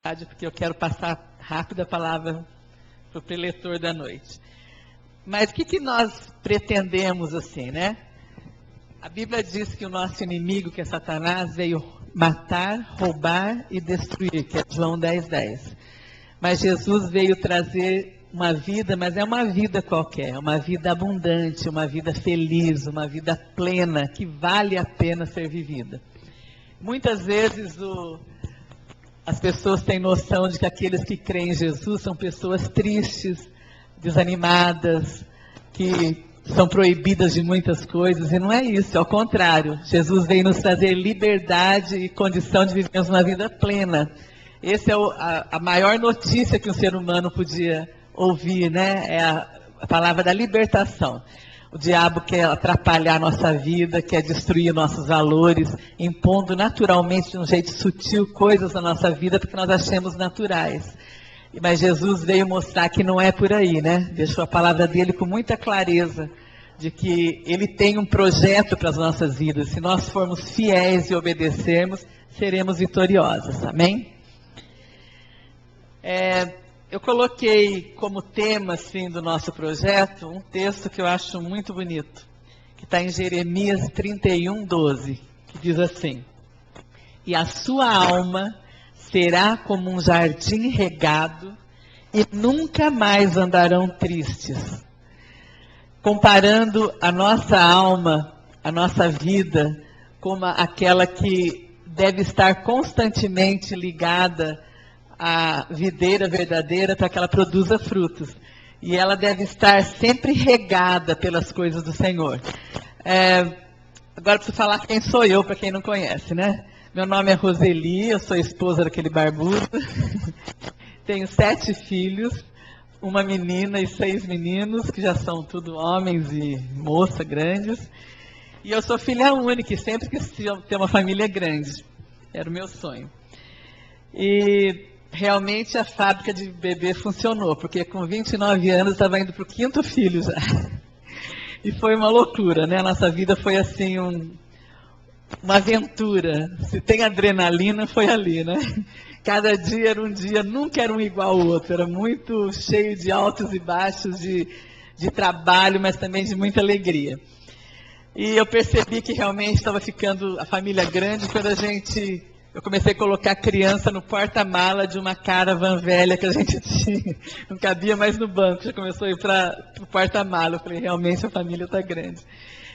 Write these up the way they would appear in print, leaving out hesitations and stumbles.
porque eu quero passar rápido a palavra para o preletor da noite. Mas o que nós pretendemos assim, né? A Bíblia diz que o nosso inimigo, que é Satanás, veio matar, roubar e destruir, que é João 10:10. Mas Jesus veio trazer uma vida, mas é uma vida qualquer, uma vida abundante, uma vida feliz, uma vida plena, que vale a pena ser vivida. Muitas vezes as pessoas têm noção de que aqueles que creem em Jesus são pessoas tristes, desanimadas, que são proibidas de muitas coisas, e não é isso, ao contrário. Jesus veio nos trazer liberdade e condição de vivermos uma vida plena. Essa é a maior notícia que um ser humano podia ouvir, né? É a palavra da libertação. O diabo quer atrapalhar a nossa vida, quer destruir nossos valores, impondo naturalmente, de um jeito sutil, coisas na nossa vida, porque nós achamos naturais. Mas Jesus veio mostrar que não é por aí, né? Deixou a palavra dele com muita clareza, de que ele tem um projeto para as nossas vidas. Se nós formos fiéis e obedecermos, seremos vitoriosos. Amém? Eu coloquei como tema, assim, do nosso projeto, um texto que eu acho muito bonito, que está em Jeremias 31:12, que diz assim: "E a sua alma será como um jardim regado, e nunca mais andarão tristes." Comparando a nossa alma, a nossa vida, como aquela que deve estar constantemente ligada a videira verdadeira para que ela produza frutos. E ela deve estar sempre regada pelas coisas do Senhor. Agora preciso falar quem sou eu, para quem não conhece, né? Meu nome é Roseli, eu sou esposa daquele barbudo. Tenho 7 filhos, uma menina e 6 meninos, que já são tudo homens e moça grandes. E eu sou filha única, e sempre quis ter uma família grande. Era o meu sonho. E realmente a fábrica de bebê funcionou, porque com 29 anos estava indo para o 5º filho já. E foi uma loucura, né? A nossa vida foi assim, uma aventura. Se tem adrenalina, foi ali, né? Cada dia era um dia, nunca era um igual ao outro. Era muito cheio de altos e baixos, de trabalho, mas também de muita alegria. E eu percebi que realmente estava ficando a família grande quando eu comecei a colocar a criança no porta-mala de uma caravan velha que a gente tinha. Não cabia mais no banco, já começou a ir para o porta-mala. Eu falei, realmente a família está grande.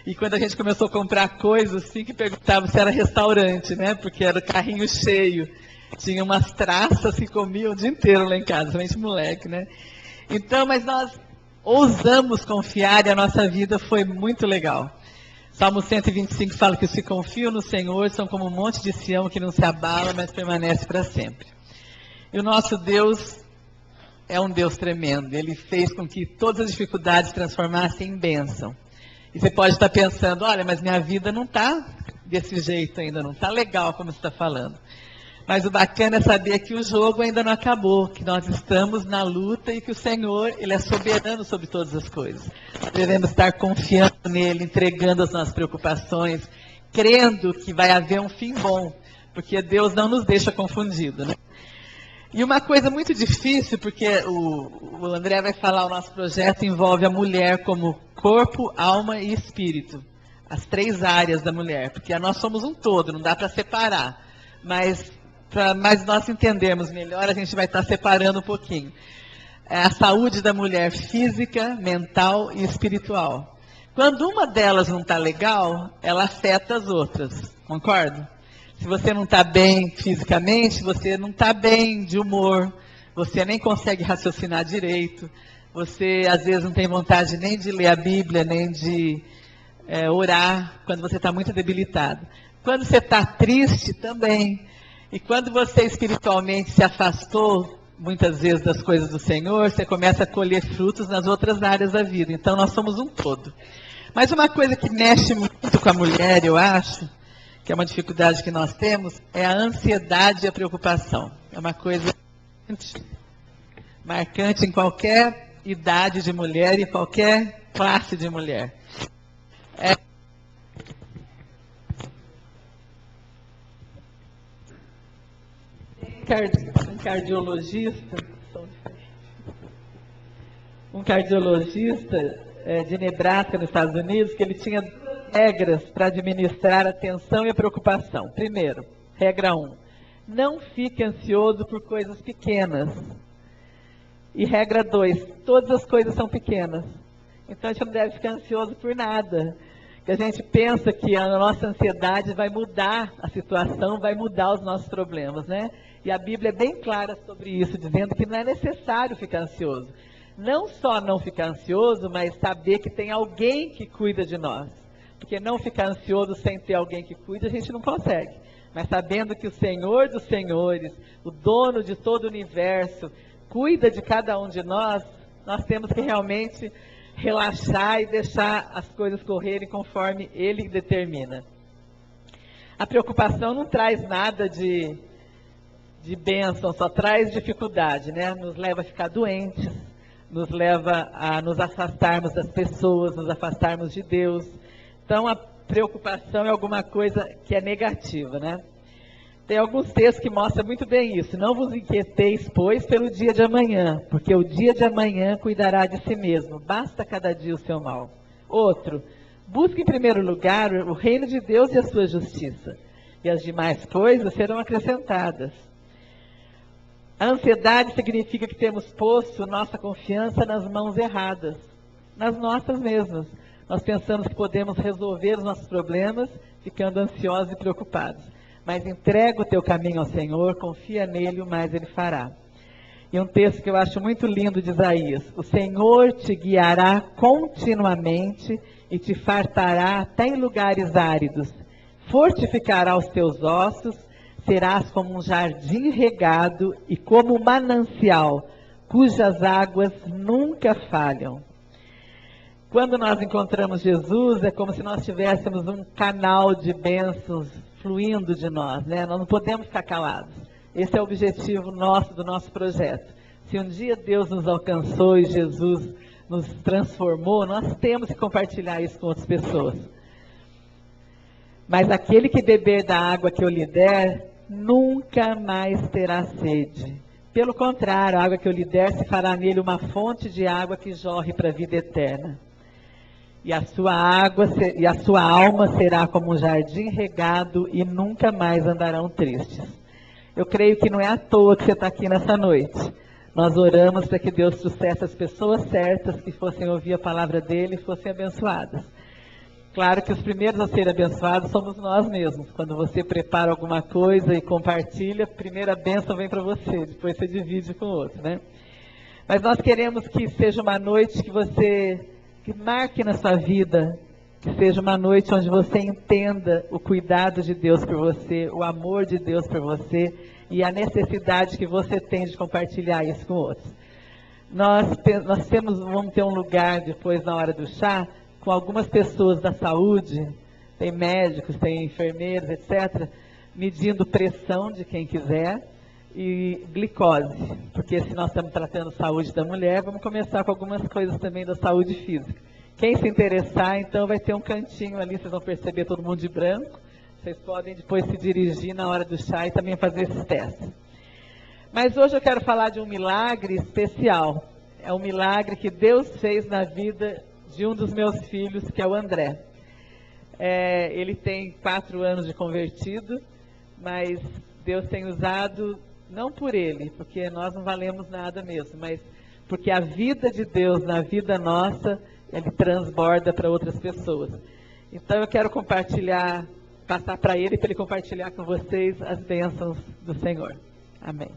E quando a gente começou a comprar coisas, assim, que perguntava se era restaurante, né? Porque era carrinho cheio. Tinha umas traças que comiam o dia inteiro lá em casa, somente moleque, né? Então, mas nós ousamos confiar e a nossa vida foi muito legal. Salmo 125 fala que os que confiam no Senhor são como um monte de Sião que não se abala, mas permanece para sempre. E o nosso Deus é um Deus tremendo. Ele fez com que todas as dificuldades se transformassem em bênção. E você pode estar pensando, olha, mas minha vida não está desse jeito ainda, não está legal como você está falando. Mas o bacana é saber que o jogo ainda não acabou, que nós estamos na luta e que o Senhor, Ele é soberano sobre todas as coisas. Devemos estar confiando nele, entregando as nossas preocupações, crendo que vai haver um fim bom, porque Deus não nos deixa confundidos, né? E uma coisa muito difícil, porque o André vai falar, o nosso projeto envolve a mulher como corpo, alma e espírito. As 3 áreas da mulher, porque nós somos um todo, não dá para separar. Mas para nós entendermos melhor, a gente vai estar separando um pouquinho. A saúde da mulher física, mental e espiritual. Quando uma delas não está legal, ela afeta as outras, concorda? Se você não está bem fisicamente, você não está bem de humor, você nem consegue raciocinar direito, você às vezes não tem vontade nem de ler a Bíblia, nem de orar, quando você está muito debilitado. Quando você está triste também. E quando você espiritualmente se afastou, muitas vezes, das coisas do Senhor, você começa a colher frutos nas outras áreas da vida. Então, nós somos um todo. Mas uma coisa que mexe muito com a mulher, eu acho, que é uma dificuldade que nós temos, é a ansiedade e a preocupação. É uma coisa marcante em qualquer idade de mulher e qualquer classe de mulher. um cardiologista de Nebraska, nos Estados Unidos, que ele tinha regras para administrar a tensão e a preocupação. Primeiro, regra 1, não fique ansioso por coisas pequenas. E regra 2, todas as coisas são pequenas. Então a gente não deve ficar ansioso por nada. Que a gente pensa que a nossa ansiedade vai mudar a situação, vai mudar os nossos problemas, né? E a Bíblia é bem clara sobre isso, dizendo que não é necessário ficar ansioso. Não só não ficar ansioso, mas saber que tem alguém que cuida de nós. Porque não ficar ansioso sem ter alguém que cuida, a gente não consegue. Mas sabendo que o Senhor dos Senhores, o dono de todo o universo, cuida de cada um de nós, nós temos que realmente relaxar e deixar as coisas correrem conforme Ele determina. A preocupação não traz nada de bênção, só traz dificuldade, né? Nos leva a ficar doentes, nos leva a nos afastarmos das pessoas, nos afastarmos de Deus. Então, a preocupação é alguma coisa que é negativa, né? Tem alguns textos que mostram muito bem isso. Não vos inquieteis, pois, pelo dia de amanhã, porque o dia de amanhã cuidará de si mesmo. Basta cada dia o seu mal. Outro, busque em primeiro lugar o reino de Deus e a sua justiça, e as demais coisas serão acrescentadas. A ansiedade significa que temos posto nossa confiança nas mãos erradas, nas nossas mesmas. Nós pensamos que podemos resolver os nossos problemas ficando ansiosos e preocupados. Mas entrega o teu caminho ao Senhor, confia nele, o mais ele fará. E um texto que eu acho muito lindo de Isaías: o Senhor te guiará continuamente e te fartará até em lugares áridos. Fortificará os teus ossos, serás como um jardim regado e como um manancial, cujas águas nunca falham. Quando nós encontramos Jesus, é como se nós tivéssemos um canal de bênçãos fluindo de nós, né? Nós não podemos ficar calados. Esse é o objetivo nosso, do nosso projeto. Se um dia Deus nos alcançou e Jesus nos transformou, nós temos que compartilhar isso com outras pessoas. Mas aquele que beber da água que eu lhe der, nunca mais terá sede. Pelo contrário, a água que eu lhe der se fará nele uma fonte de água que jorre para a vida eterna. E a sua alma será como um jardim regado e nunca mais andarão tristes. Eu creio que não é à toa que você está aqui nessa noite. Nós oramos para que Deus trouxesse as pessoas certas que fossem ouvir a palavra dele e fossem abençoadas. Claro que os primeiros a serem abençoados somos nós mesmos. Quando você prepara alguma coisa e compartilha, a primeira bênção vem para você, depois você divide com o outro, né? Mas nós queremos que seja uma noite que marque na sua vida, que seja uma noite onde você entenda o cuidado de Deus por você, o amor de Deus por você e a necessidade que você tem de compartilhar isso com outros. Nós vamos ter um lugar depois na hora do chá, com algumas pessoas da saúde, tem médicos, tem enfermeiros, etc., medindo pressão de quem quiser e glicose, porque se nós estamos tratando saúde da mulher, vamos começar com algumas coisas também da saúde física. Quem se interessar, então, vai ter um cantinho ali, vocês vão perceber todo mundo de branco, vocês podem depois se dirigir na hora do chá e também fazer esses testes. Mas hoje eu quero falar de um milagre especial, é um milagre que Deus fez na vida de um dos meus filhos, que é o André. Ele tem 4 anos de convertido, mas Deus tem usado, não por ele, porque nós não valemos nada mesmo, mas porque a vida de Deus na vida nossa, ele transborda para outras pessoas. Então eu quero compartilhar, passar para ele compartilhar com vocês as bênçãos do Senhor. Amém.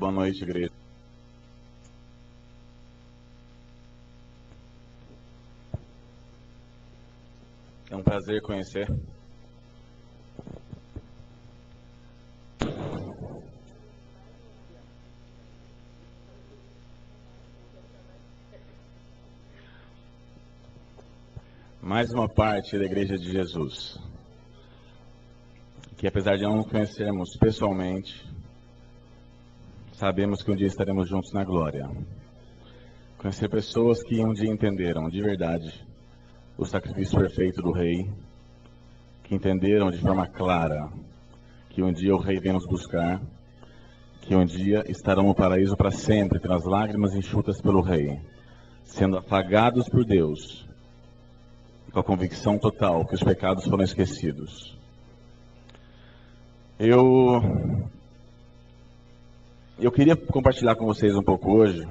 boa noite, igreja. É um prazer conhecer. Mais uma parte da Igreja de Jesus, que apesar de não conhecermos pessoalmente, sabemos que um dia estaremos juntos na glória. Conhecer pessoas que um dia entenderam de verdade o sacrifício perfeito do Rei, que entenderam de forma clara que um dia o Rei vem nos buscar, que um dia estarão no paraíso para sempre, pelas lágrimas enxutas pelo Rei, sendo afagados por Deus, com a convicção total que os pecados foram esquecidos. Eu queria compartilhar com vocês um pouco hoje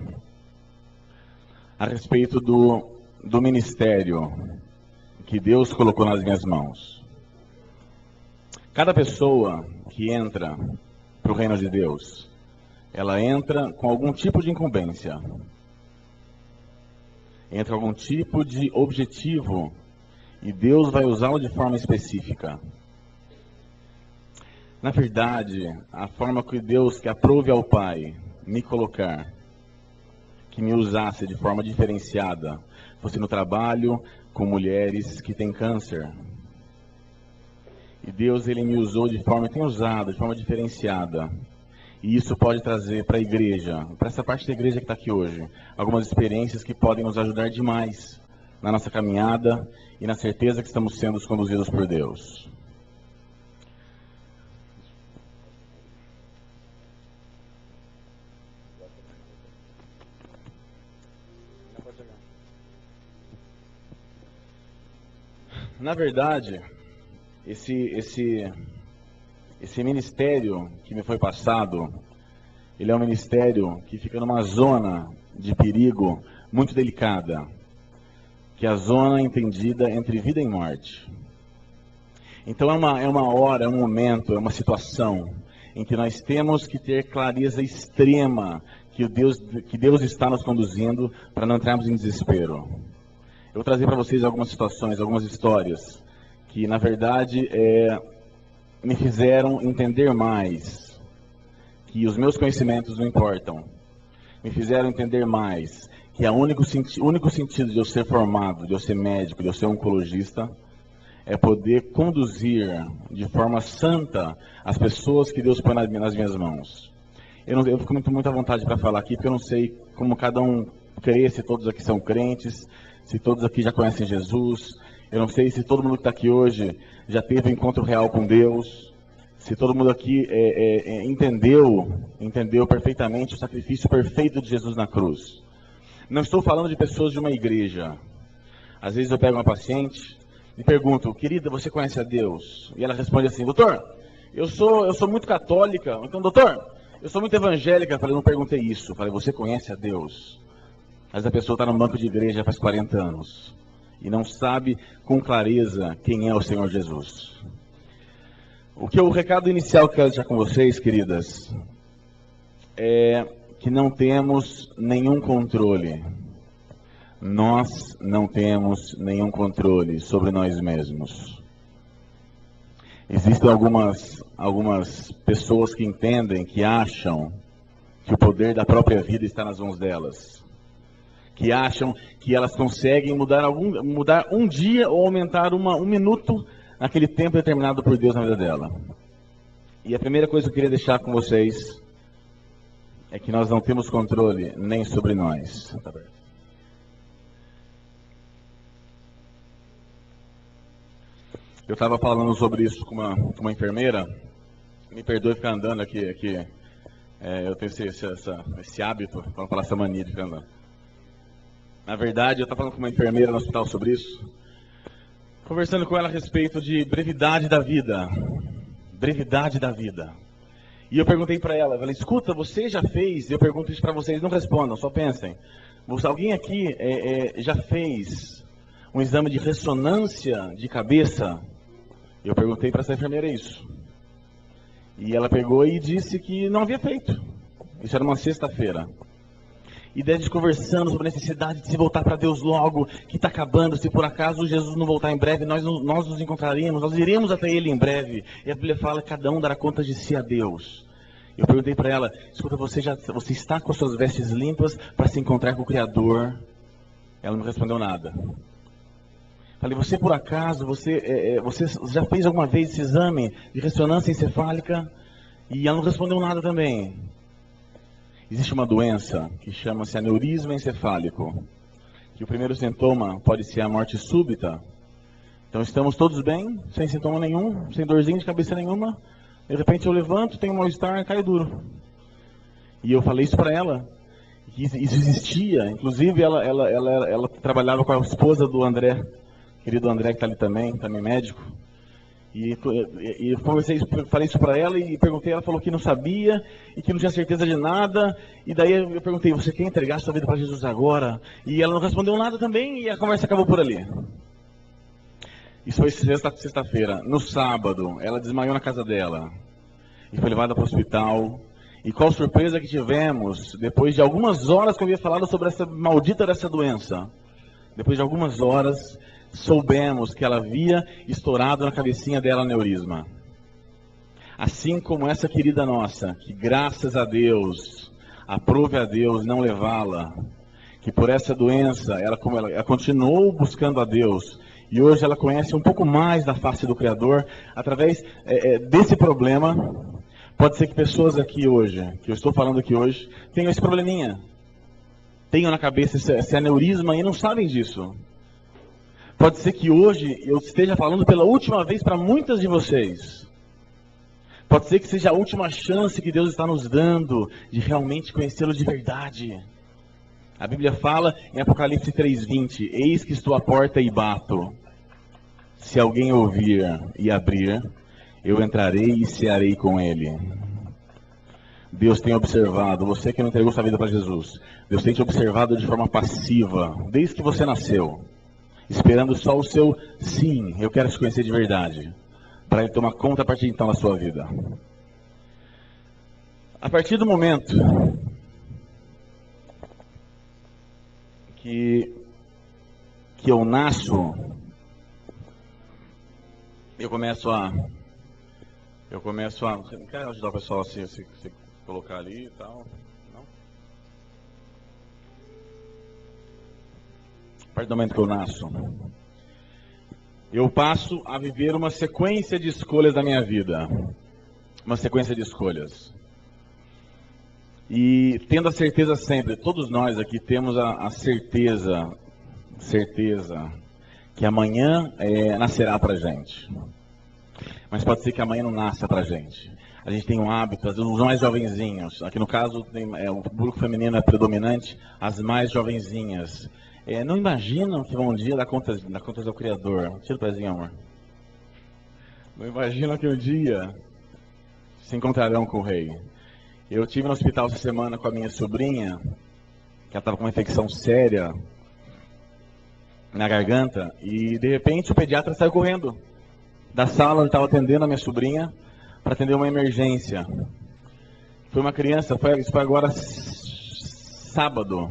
a respeito do ministério que Deus colocou nas minhas mãos. Cada pessoa que entra para o reino de Deus, ela entra com algum tipo de incumbência, entra com algum tipo de objetivo, e Deus vai usá-lo de forma específica. Na verdade, a forma que Deus, que aprove ao Pai me colocar, que me usasse de forma diferenciada, fosse no trabalho com mulheres que têm câncer. E Deus, Ele me usou de forma, tem usado de forma diferenciada. E isso pode trazer para a igreja, para essa parte da igreja que está aqui hoje, algumas experiências que podem nos ajudar demais na nossa caminhada e na certeza que estamos sendo conduzidos por Deus. Na verdade, esse ministério que me foi passado, ele é um ministério que fica numa zona de perigo muito delicada, que é a zona entendida entre vida e morte. Então é uma hora, é um momento, é uma situação em que nós temos que ter clareza extrema que Deus está nos conduzindo para não entrarmos em desespero. Eu vou trazer para vocês algumas situações, algumas histórias que, na verdade, me fizeram entender mais que os meus conhecimentos não importam. Me fizeram entender mais que o único sentido de eu ser formado, de eu ser médico, de eu ser oncologista, é poder conduzir de forma santa as pessoas que Deus põe nas minhas mãos. Eu fico muito à vontade para falar aqui, porque eu não sei como cada um crê, se todos aqui são crentes, se todos aqui já conhecem Jesus. Eu não sei se todo mundo que está aqui hoje já teve um encontro real com Deus, se todo mundo aqui entendeu perfeitamente o sacrifício perfeito de Jesus na cruz. Não estou falando de pessoas de uma igreja. Às vezes eu pego uma paciente e pergunto: querida, você conhece a Deus? E ela responde assim: doutor, eu sou muito católica. Então, doutor, eu sou muito evangélica. Eu falei: não perguntei isso. Eu falei: você conhece a Deus? Mas a pessoa está no banco de igreja faz 40 anos e não sabe com clareza quem é o Senhor Jesus. O recado inicial que eu quero deixar com vocês, queridas, é que não temos nenhum controle. Nós não temos nenhum controle sobre nós mesmos. Existem algumas pessoas que entendem, que acham que o poder da própria vida está nas mãos delas, que acham que elas conseguem mudar um dia ou aumentar um minuto naquele tempo determinado por Deus na vida dela. E a primeira coisa que eu queria deixar com vocês é que nós não temos controle nem sobre nós. Eu estava falando sobre isso com uma enfermeira. Me perdoe ficar andando aqui. Eu tenho esse hábito, para falar essa mania de ficar andando. Na verdade, eu estava falando com uma enfermeira no hospital sobre isso, conversando com ela a respeito de brevidade da vida. Brevidade da vida. E eu perguntei para ela, escuta, você já fez? Eu pergunto isso para vocês, não respondam, só pensem. Alguém aqui já fez um exame de ressonância de cabeça? Eu perguntei para essa enfermeira isso. E ela pegou e disse que não havia feito. Isso era uma sexta-feira. E daí a gente conversando sobre a necessidade de se voltar para Deus logo, que está acabando, se por acaso Jesus não voltar em breve, nós nos encontraremos, nós iremos até Ele em breve. E a Bíblia fala que cada um dará conta de si a Deus. Eu perguntei para ela, escuta, você está com as suas vestes limpas para se encontrar com o Criador? Ela não respondeu nada. Falei, você por acaso, você já fez alguma vez esse exame de ressonância encefálica? E ela não respondeu nada também. Existe uma doença que chama-se aneurisma encefálico, que o primeiro sintoma pode ser a morte súbita. Então estamos todos bem, sem sintoma nenhum, sem dorzinha de cabeça nenhuma. De repente eu levanto, tenho um mal-estar, caio duro. E eu falei isso para ela, que isso existia. Inclusive ela trabalhava com a esposa do André, querido André, que está ali também médico. E eu falei isso para ela e perguntei, ela falou que não sabia e que não tinha certeza de nada. E daí eu perguntei, você quer entregar sua vida para Jesus agora? E ela não respondeu nada também e a conversa acabou por ali. Isso foi sexta-feira. No sábado, ela desmaiou na casa dela e foi levada para o hospital. E qual surpresa que tivemos, depois de algumas horas que eu havia falado sobre essa maldita dessa doença. Depois de algumas horas, soubemos que ela havia estourado na cabecinha dela aneurisma. Assim como essa querida nossa, que graças a Deus, aprove a Deus não levá-la, que por essa doença, ela continuou buscando a Deus, e hoje ela conhece um pouco mais da face do Criador, através desse problema. Pode ser que pessoas aqui hoje, que eu estou falando aqui hoje, tenham esse probleminha, tenham na cabeça esse aneurisma e não sabem disso. Pode ser que hoje eu esteja falando pela última vez para muitas de vocês. Pode ser que seja a última chance que Deus está nos dando de realmente conhecê-lo de verdade. A Bíblia fala em Apocalipse 3:20, eis que estou à porta e bato. Se alguém ouvir e abrir, eu entrarei e cearei com ele. Deus tem observado, você que não entregou sua vida para Jesus, Deus tem te observado de forma passiva, desde que você nasceu. Esperando só o seu sim, eu quero te conhecer de verdade, para Ele tomar conta a partir de então da sua vida. A partir do momento que eu nasço, eu começo a... Quer ajudar o pessoal a se colocar ali e tal? Não? A partir do momento que eu nasço, eu passo a viver uma sequência de escolhas da minha vida. Uma sequência de escolhas. E tendo a certeza sempre, todos nós aqui temos a certeza que amanhã nascerá pra gente. Mas pode ser que amanhã não nasça pra gente. A gente tem um hábito, os mais jovenzinhos, aqui no caso o público feminino é predominante, as mais jovenzinhas. Não imaginam que vão um dia dar contas ao Criador. Tira o pezinho, amor. Não imaginam que um dia se encontrarão com o Rei. Eu estive no hospital essa semana com a minha sobrinha, que ela estava com uma infecção séria na garganta, e de repente o pediatra saiu correndo da sala onde estava atendendo a minha sobrinha para atender uma emergência. Foi uma criança, isso foi agora sábado.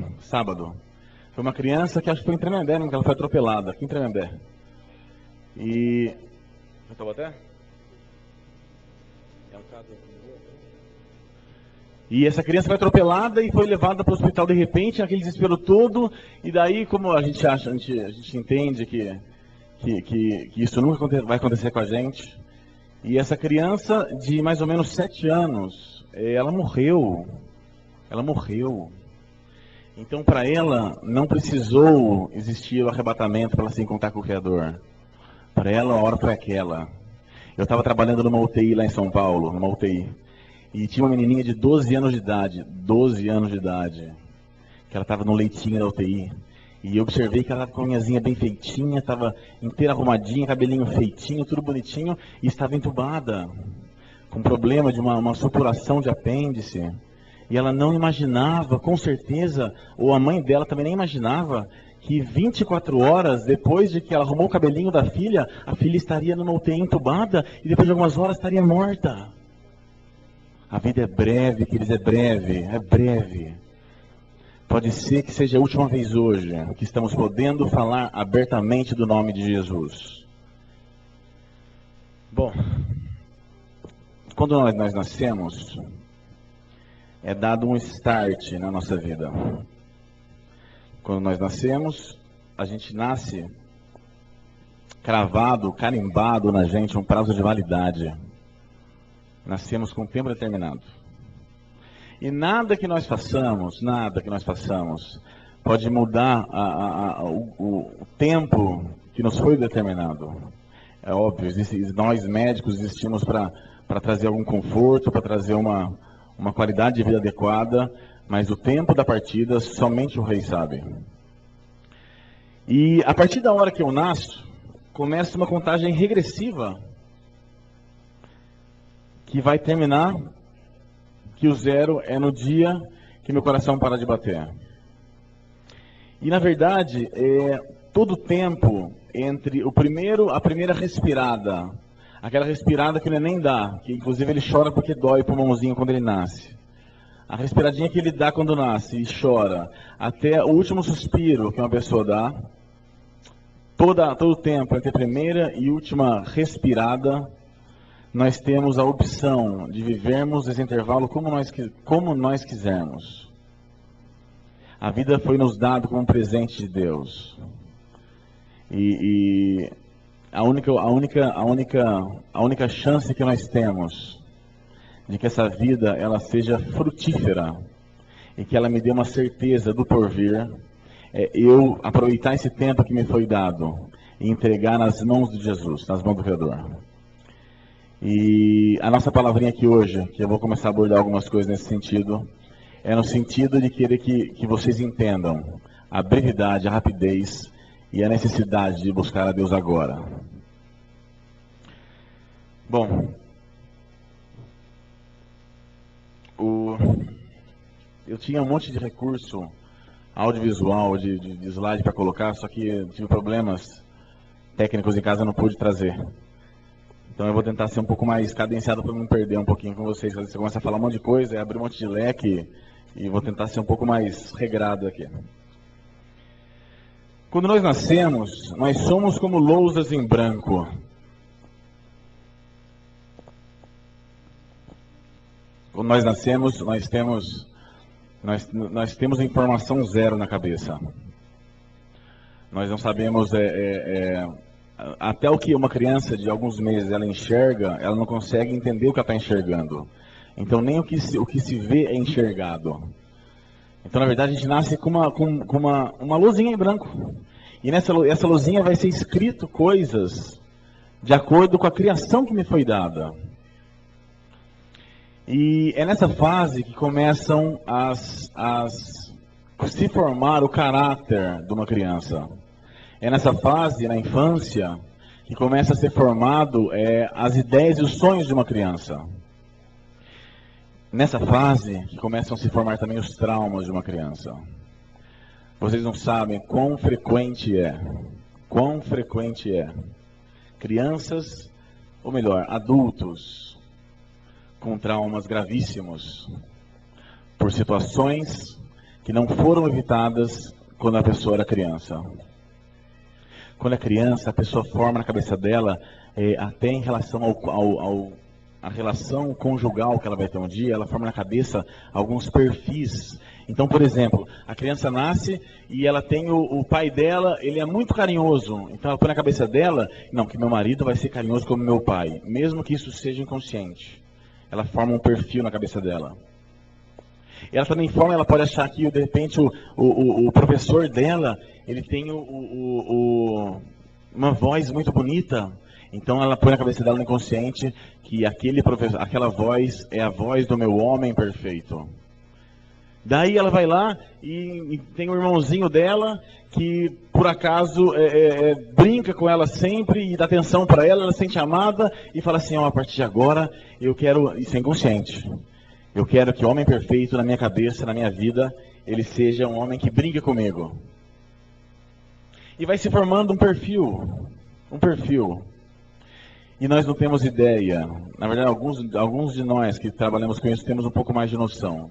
Foi uma criança que acho que foi em Tremembé, que ela foi atropelada, aqui em Tremembé. E... E essa criança foi atropelada e foi levada para o hospital de repente, naquele desespero todo. E daí, como a gente acha, a gente entende que isso nunca vai acontecer com a gente. E essa criança de mais ou menos 7 anos, ela morreu. Ela morreu. Então, para ela, não precisou existir o arrebatamento para ela se encontrar com o Criador. Para ela, a hora foi aquela. Eu estava trabalhando numa UTI lá em São Paulo, numa UTI. E tinha uma menininha de 12 anos de idade, que ela estava no leitinho da UTI. E eu observei que ela estava com a unhazinha bem feitinha, estava inteira arrumadinha, cabelinho feitinho, tudo bonitinho, e estava entubada, com problema de uma supuração de apêndice. E ela não imaginava, com certeza, ou a mãe dela também nem imaginava, que 24 horas depois de que ela arrumou o cabelinho da filha, a filha estaria numa UTI entubada, e depois de algumas horas estaria morta. A vida é breve, queridos, é breve, é breve. Pode ser que seja a última vez hoje que estamos podendo falar abertamente do nome de Jesus. Bom, quando nós nascemos, é dado um start na nossa vida. Quando nós nascemos, a gente nasce cravado, carimbado na gente um prazo de validade. Nascemos com um tempo determinado. E nada que nós façamos, pode mudar o tempo que nos foi determinado. É óbvio, nós médicos existimos para trazer algum conforto, para trazer uma qualidade de vida adequada, mas o tempo da partida somente o Rei sabe. E a partir da hora que eu nasço, começa uma contagem regressiva que vai terminar, que o zero é no dia que meu coração para de bater. E na verdade, todo o tempo entre a primeira respirada, aquela respirada que o neném dá, que inclusive ele chora porque dói o pulmãozinho quando ele nasce. A respiradinha que ele dá quando nasce e chora, até o último suspiro que uma pessoa dá, todo o tempo entre a primeira e última respirada, nós temos a opção de vivermos esse intervalo como nós quisermos. A vida foi nos dada como um presente de Deus. E a única chance que nós temos de que essa vida ela seja frutífera e que ela me dê uma certeza do porvir, é eu aproveitar esse tempo que me foi dado e entregar nas mãos de Jesus, nas mãos do Criador. E a nossa palavrinha aqui hoje, que eu vou começar a abordar algumas coisas nesse sentido, é no sentido de querer que vocês entendam a brevidade, a rapidez e a necessidade de buscar a Deus agora. Bom, eu tinha um monte de recurso audiovisual, de slide para colocar, só que tive problemas técnicos em casa, eu não pude trazer. Então eu vou tentar ser um pouco mais cadenciado para não perder um pouquinho com vocês. Você começa a falar um monte de coisa, abrir um monte de leque, e vou tentar ser um pouco mais regrado aqui. Quando nós nascemos, nós somos como lousas em branco. Quando nós nascemos, nós temos informação zero na cabeça. Nós não sabemos até o que uma criança de alguns meses ela enxerga, ela não consegue entender o que ela está enxergando. Então nem o que se vê é enxergado. Então na verdade a gente nasce com uma luzinha em branco. E essa luzinha vai ser escrito coisas de acordo com a criação que me foi dada. E é nessa fase que começam a se formar o caráter de uma criança. É nessa fase, na infância, que começa a ser formado as ideias e os sonhos de uma criança. Nessa fase que começam a se formar também os traumas de uma criança. Vocês não sabem quão frequente é crianças, ou melhor, adultos, com traumas gravíssimos, por situações que não foram evitadas quando a pessoa era criança. Quando é criança, a pessoa forma na cabeça dela, até em relação a relação conjugal que ela vai ter um dia, ela forma na cabeça alguns perfis. Então, por exemplo, a criança nasce e ela tem o pai dela, ele é muito carinhoso. Então ela põe na cabeça dela, não, que meu marido vai ser carinhoso como meu pai, mesmo que isso seja inconsciente. Ela forma um perfil na cabeça dela. Ela também forma, ela pode achar que de repente o professor dela, ele tem uma voz muito bonita. Então ela põe na cabeça dela no inconsciente que aquela voz é a voz do meu homem perfeito. Daí ela vai lá e tem um irmãozinho dela que por acaso brinca com ela sempre e dá atenção para ela, ela se sente amada e fala assim, a partir de agora eu quero, isso é inconsciente, eu quero que o homem perfeito na minha cabeça, na minha vida, ele seja um homem que brinque comigo. E vai se formando um perfil. E nós não temos ideia. Na verdade, alguns de nós que trabalhamos com isso temos um pouco mais de noção.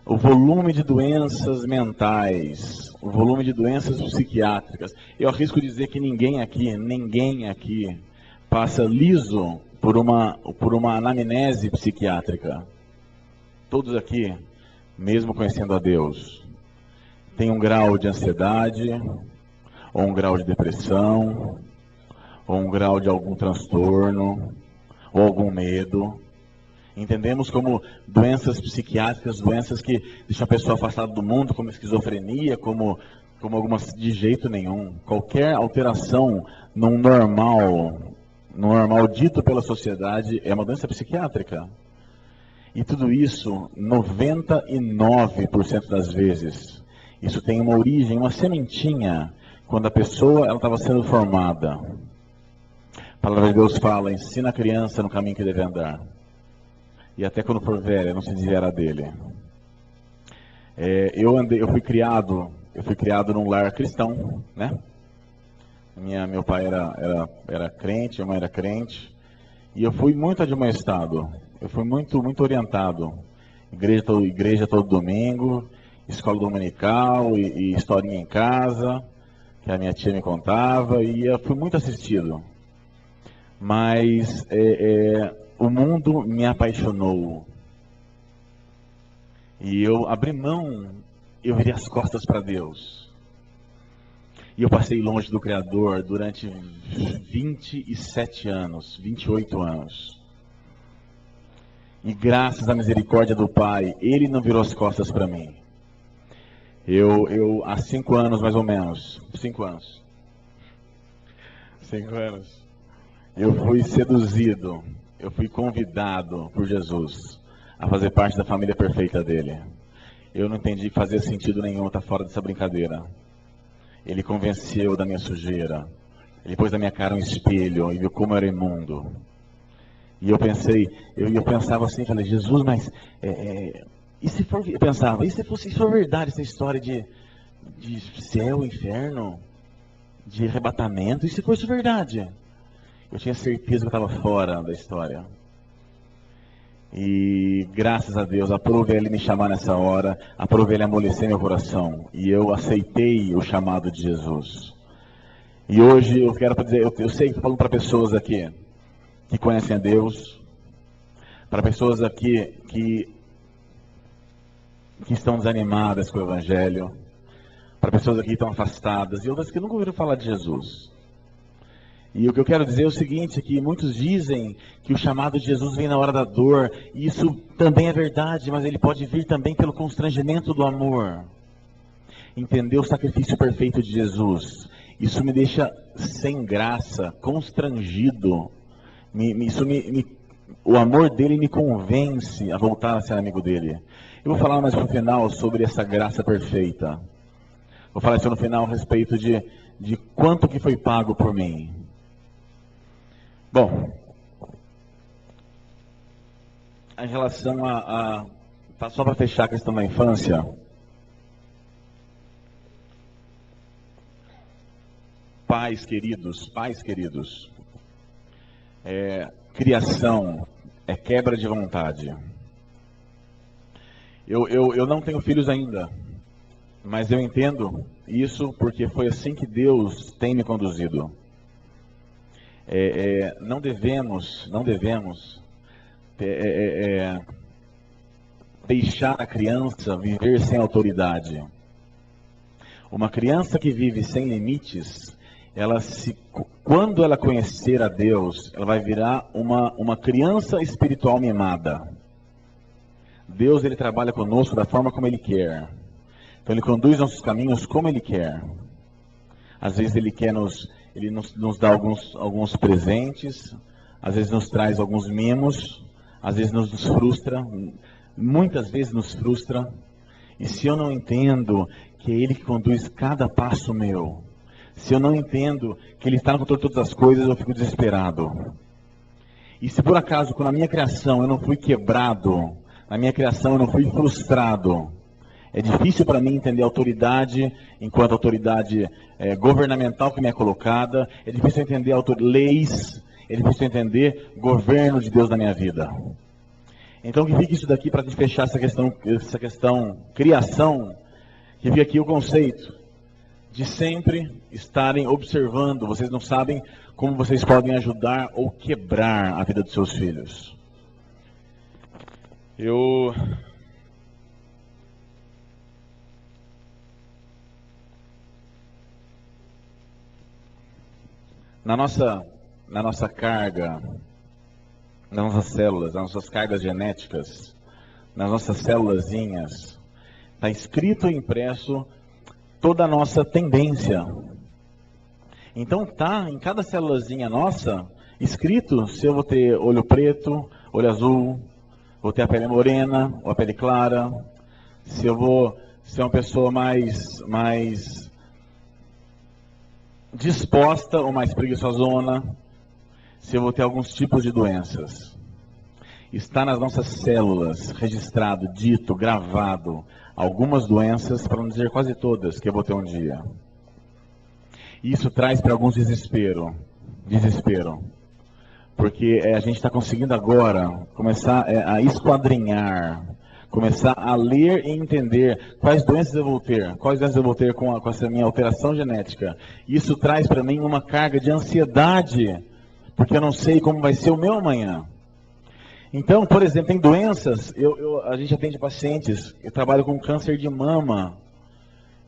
O volume de doenças mentais, o volume de doenças psiquiátricas. Eu arrisco dizer que ninguém aqui passa liso por uma anamnese psiquiátrica. Todos aqui, mesmo conhecendo a Deus, têm um grau de ansiedade, ou um grau de depressão, ou um grau de algum transtorno, ou algum medo. Entendemos como doenças psiquiátricas, doenças que deixam a pessoa afastada do mundo, como esquizofrenia, como algumas de jeito nenhum. Qualquer alteração no normal dito pela sociedade é uma doença psiquiátrica. E tudo isso, 99% das vezes, isso tem uma origem, uma sementinha, quando a pessoa estava sendo formada. A palavra de Deus fala, ensina a criança no caminho que deve andar. E até quando for velha, não se desviará dele. Eu fui criado num lar cristão, né? Meu pai era crente, minha mãe era crente. E eu fui muito admoestado. Eu fui muito orientado. Igreja todo domingo, escola dominical e historinha em casa, que a minha tia me contava, e eu fui muito assistido. Mas o mundo me apaixonou. E eu abri mão, eu virei as costas para Deus. E eu passei longe do Criador durante 27 anos, 28 anos. E graças à misericórdia do Pai, Ele não virou as costas para mim. Eu há 5 anos mais ou menos, 5 anos, eu fui seduzido, eu fui convidado por Jesus a fazer parte da família perfeita dele. Eu não entendi que fazia sentido nenhum estar fora dessa brincadeira. Ele convenceu da minha sujeira. Ele pôs na minha cara um espelho e viu como eu era imundo. E eu pensava assim, falei, Jesus, mas e se for, eu pensava, se for verdade essa história de céu, inferno, de arrebatamento, e se fosse verdade? Eu tinha certeza que eu estava fora da história. E graças a Deus, aprove Ele me chamar nessa hora, aprove Ele amolecer meu coração. E eu aceitei o chamado de Jesus. E hoje eu quero dizer, eu sei que estou falando para pessoas aqui que conhecem a Deus, para pessoas aqui que estão desanimadas com o Evangelho, para pessoas aqui que estão afastadas e outras que nunca ouviram falar de Jesus. E o que eu quero dizer é o seguinte, que muitos dizem que o chamado de Jesus vem na hora da dor, e isso também é verdade, mas ele pode vir também pelo constrangimento do amor. Entender o sacrifício perfeito de Jesus, isso me deixa sem graça, constrangido. O amor dele me convence a voltar a ser amigo dele. Eu vou falar mais no final sobre essa graça perfeita. Vou falar isso no final a respeito de quanto que foi pago por mim. Bom, em relação só para fechar a questão da infância, pais queridos, criação é quebra de vontade. Eu não tenho filhos ainda, mas eu entendo isso porque foi assim que Deus tem me conduzido. Não devemos deixar a criança viver sem autoridade. Uma criança que vive sem limites, quando ela conhecer a Deus, ela vai virar uma criança espiritual mimada. Deus, Ele trabalha conosco da forma como Ele quer. Então Ele conduz nossos caminhos como Ele quer. Às vezes Ele nos dá alguns presentes, às vezes nos traz alguns mimos, às vezes nos frustra, muitas vezes nos frustra. E se eu não entendo que é Ele que conduz cada passo meu, se eu não entendo que Ele está no controle de todas as coisas, eu fico desesperado. E se por acaso, na minha criação, eu não fui quebrado, na minha criação eu não fui frustrado, é difícil para mim entender a autoridade, enquanto autoridade governamental que me é colocada, é difícil entender leis, é difícil entender governo de Deus na minha vida. Então que fique isso daqui para a gente fechar essa questão criação, que fica aqui o conceito de sempre estarem observando. Vocês não sabem como vocês podem ajudar ou quebrar a vida dos seus filhos. Na nossa carga, nas nossas células, nas nossas cargas genéticas, nas nossas célulazinhas, está escrito e impresso toda a nossa tendência. Então está em cada célulazinha nossa escrito se eu vou ter olho preto, olho azul, vou ter a pele morena ou a pele clara, se eu vou ser uma pessoa mais disposta ou mais preguiçosona, se eu vou ter alguns tipos de doenças. Está nas nossas células, registrado, dito, gravado, algumas doenças, para não dizer quase todas, que eu vou ter um dia. Isso traz para alguns desespero, porque a gente está conseguindo agora começar a esquadrinhar, começar a ler e entender quais doenças eu vou ter, com essa minha alteração genética. Isso traz para mim uma carga de ansiedade, porque eu não sei como vai ser o meu amanhã. Então, por exemplo, tem doenças, a gente atende pacientes, eu trabalho com câncer de mama,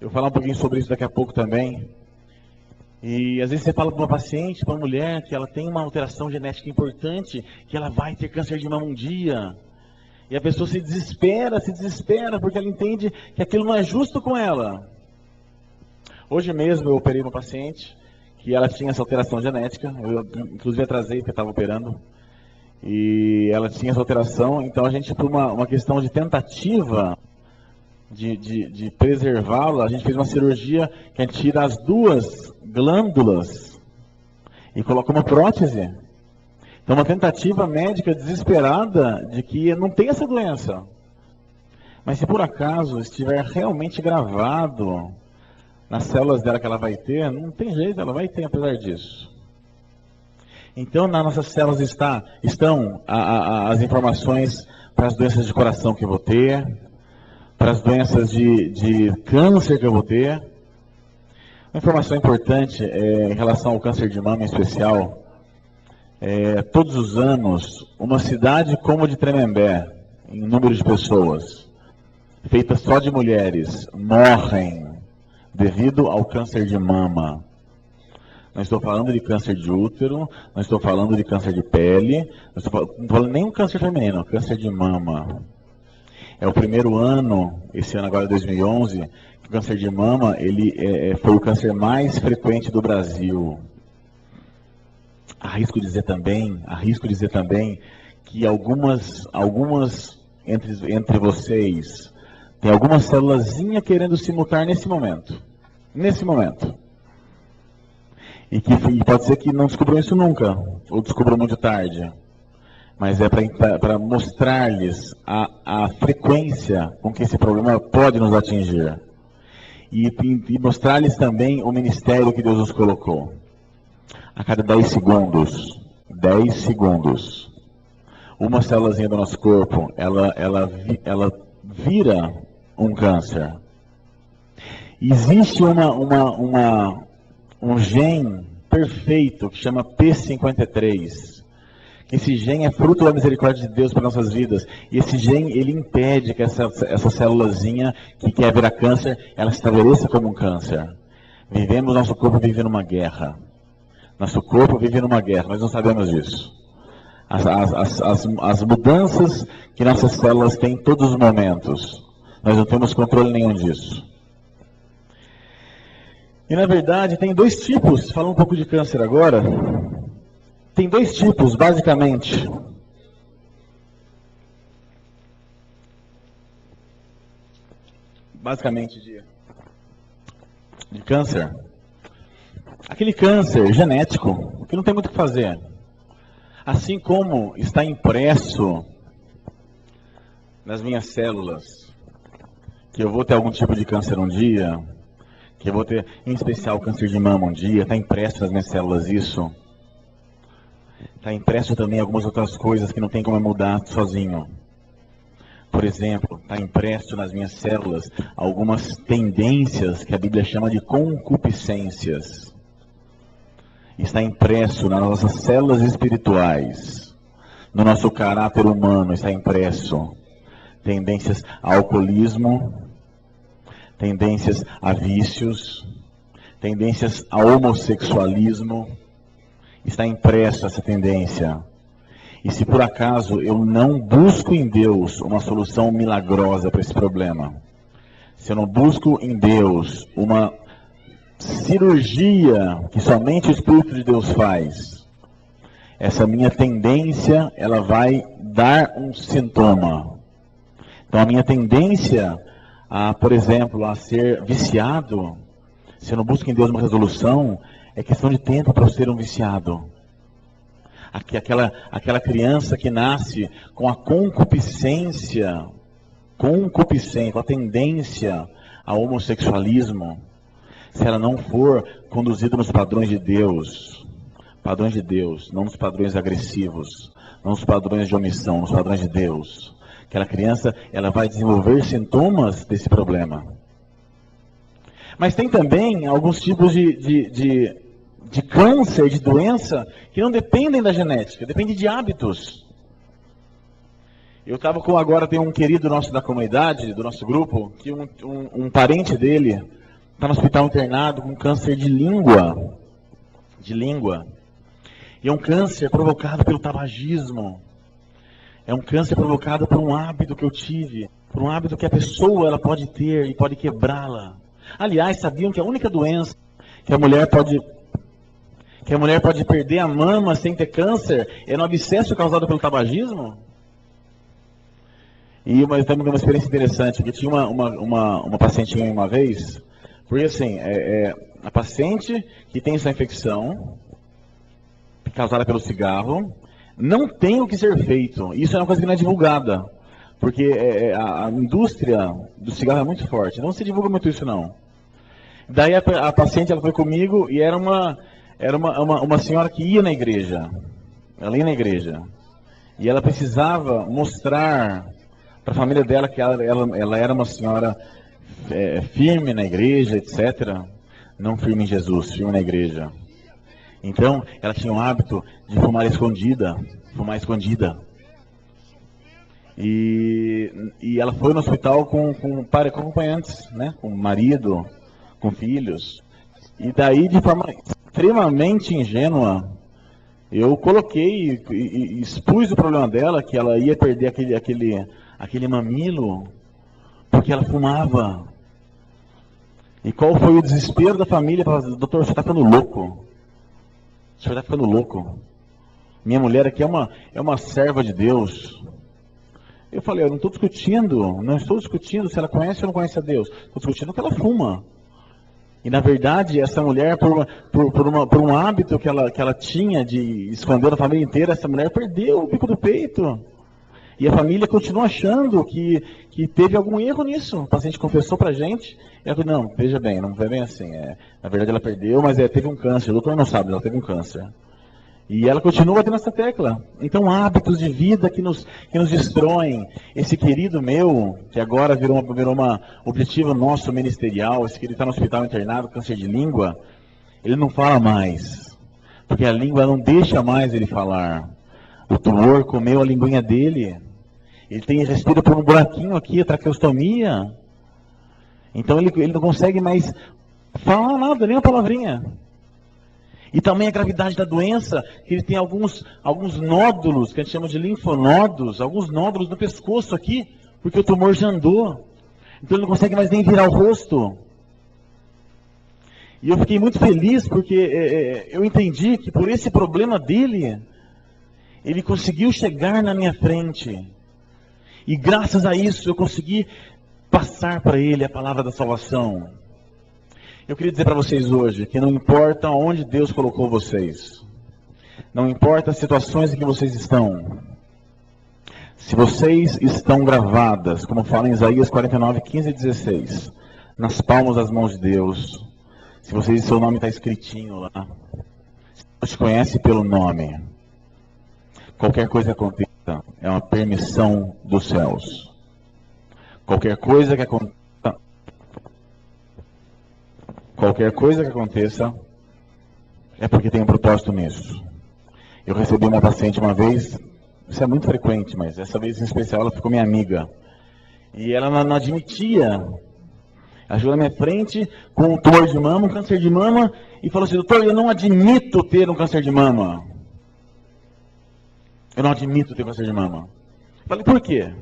eu vou falar um pouquinho sobre isso daqui a pouco também. E às vezes você fala para uma paciente, para uma mulher, que ela tem uma alteração genética importante, que ela vai ter câncer de mama um dia. E a pessoa se desespera, porque ela entende que aquilo não é justo com ela. Hoje mesmo eu operei uma paciente, que ela tinha essa alteração genética, eu inclusive atrasei porque estava operando. E ela tinha essa alteração, então a gente, por uma questão de tentativa de preservá-la, a gente fez uma cirurgia que a gente tira as duas glândulas e coloca uma prótese. Então, uma tentativa médica desesperada de que não tem essa doença. Mas se por acaso estiver realmente gravado nas células dela que ela vai ter, não tem jeito, ela vai ter apesar disso. Então, nas nossas células estão as informações para as doenças de coração que eu vou ter, para as doenças de câncer que eu vou ter. Uma informação importante em relação ao câncer de mama em especial, todos os anos, uma cidade como a de Tremembé, em número de pessoas, feita só de mulheres, morrem devido ao câncer de mama. Não estou falando de câncer de útero, não estou falando de câncer de pele, não estou falando nem um câncer feminino, câncer de mama. É o primeiro ano, esse ano agora 2011, que o câncer de mama foi o câncer mais frequente do Brasil. Arrisco dizer também que algumas entre vocês tem alguma célulazinha querendo se mutar nesse momento. E pode ser que não descubram isso nunca, ou descubram muito tarde. Mas é para mostrar-lhes a frequência com que esse problema pode nos atingir. E mostrar-lhes também o ministério que Deus nos colocou. A cada 10 segundos, uma célulazinha do nosso corpo, ela vira um câncer. Existe um gene perfeito que chama P53. Esse gene é fruto da misericórdia de Deus para nossas vidas. E esse gene, ele impede que essa célulazinha que quer virar câncer, ela se estabeleça como um câncer. Nosso corpo vive numa guerra. Nosso corpo vive numa guerra, nós não sabemos disso. As mudanças que nossas células têm em todos os momentos, nós não temos controle nenhum disso. E na verdade tem dois tipos, falando um pouco de câncer agora, tem dois tipos basicamente. De câncer. Aquele câncer genético, que não tem muito o que fazer. Assim como está impresso nas minhas células, que eu vou ter algum tipo de câncer um dia, que eu vou ter, em especial, câncer de mama um dia, está impresso nas minhas células isso. Está impresso também algumas outras coisas que não tem como eu mudar sozinho. Por exemplo, está impresso nas minhas células algumas tendências que a Bíblia chama de concupiscências. Está impresso nas nossas células espirituais, no nosso caráter humano, está impresso tendências a alcoolismo, tendências a vícios, tendências a homossexualismo. Está impressa essa tendência. E se por acaso eu não busco em Deus uma solução milagrosa para esse problema, se eu não busco em Deus uma cirurgia que somente o Espírito de Deus faz, essa minha tendência, ela vai dar um sintoma. Então a minha tendência a, por exemplo, a ser viciado, se eu não busco em Deus uma resolução, é questão de tempo para eu ser um viciado. Aquela criança que nasce com a concupiscência, com a tendência ao homossexualismo, se ela não for conduzida nos padrões de Deus, não nos padrões agressivos, não nos padrões de omissão, nos padrões de Deus, aquela criança, ela vai desenvolver sintomas desse problema. Mas tem também alguns tipos de câncer, de doença, que não dependem da genética, dependem de hábitos. Eu estava tem um querido nosso da comunidade, do nosso grupo, que um parente dele está no hospital internado com câncer de língua. E é um câncer provocado pelo tabagismo. É um câncer provocado por um hábito que eu tive, por um hábito que a pessoa ela pode ter e pode quebrá-la. Aliás, sabiam que a única doença que a mulher pode perder a mama sem ter câncer é no abscesso causado pelo tabagismo? E eu também uma experiência interessante, que tinha uma paciente minha uma vez, porque assim, a paciente que tem essa infecção causada pelo cigarro, não tem o que ser feito. Isso é uma coisa que não é divulgada, porque a indústria do cigarro é muito forte, não se divulga muito isso não. Daí a paciente ela foi comigo e era uma senhora que ia na igreja, e ela precisava mostrar para a família dela que ela era uma senhora firme na igreja, etc. Não firme em Jesus, firme na igreja. Então, ela tinha o hábito de fumar escondida. E ela foi no hospital com acompanhantes, né? Com marido, com filhos. E daí, de forma extremamente ingênua, eu coloquei e expus o problema dela, que ela ia perder aquele mamilo, porque ela fumava. E qual foi o desespero da família? Doutor, você está ficando louco. O senhor está ficando louco. Minha mulher aqui é uma serva de Deus. Eu falei, eu não estou discutindo se ela conhece ou não conhece a Deus. Estou discutindo que ela fuma. E na verdade, essa mulher, por um hábito que ela tinha de esconder a família inteira, essa mulher perdeu o bico do peito. E a família continua achando que teve algum erro nisso. O paciente confessou pra gente, e ela falou, não, veja bem, não foi bem assim. Na verdade ela perdeu, mas teve um câncer. O doutor não sabe, ela teve um câncer. E ela continua batendo nessa tecla. Então hábitos de vida que nos destroem. Esse querido meu, que agora virou um objetivo nosso ministerial, esse querido está no hospital internado, câncer de língua, ele não fala mais. Porque a língua não deixa mais ele falar. O tumor comeu a linguinha dele. Ele respira por um buraquinho aqui, a traqueostomia. Então ele não consegue mais falar nada, nem uma palavrinha. E também a gravidade da doença, que ele tem alguns nódulos, que a gente chama de linfonodos, alguns nódulos no pescoço aqui, porque o tumor já andou. Então ele não consegue mais nem virar o rosto. E eu fiquei muito feliz, porque eu entendi que por esse problema dele, ele conseguiu chegar na minha frente. E graças a isso eu consegui passar para ele a palavra da salvação. Eu queria dizer para vocês hoje que não importa onde Deus colocou vocês, não importa as situações em que vocês estão, se vocês estão gravadas, como fala em Isaías 49, 15 e 16, nas palmas das mãos de Deus, se seu nome está escritinho lá, se Deus te conhece pelo nome, qualquer coisa que aconteça é uma permissão dos céus. Qualquer coisa que aconteça é porque tem um propósito nisso. Eu recebi uma paciente uma vez, isso é muito frequente, mas dessa vez em especial ela ficou minha amiga. E ela não admitia. Ela chegou na minha frente com um tumor de mama, um câncer de mama, e falou assim: doutor, eu não admito ter um câncer de mama. Eu não admito ter câncer de mama. Falei, por quê?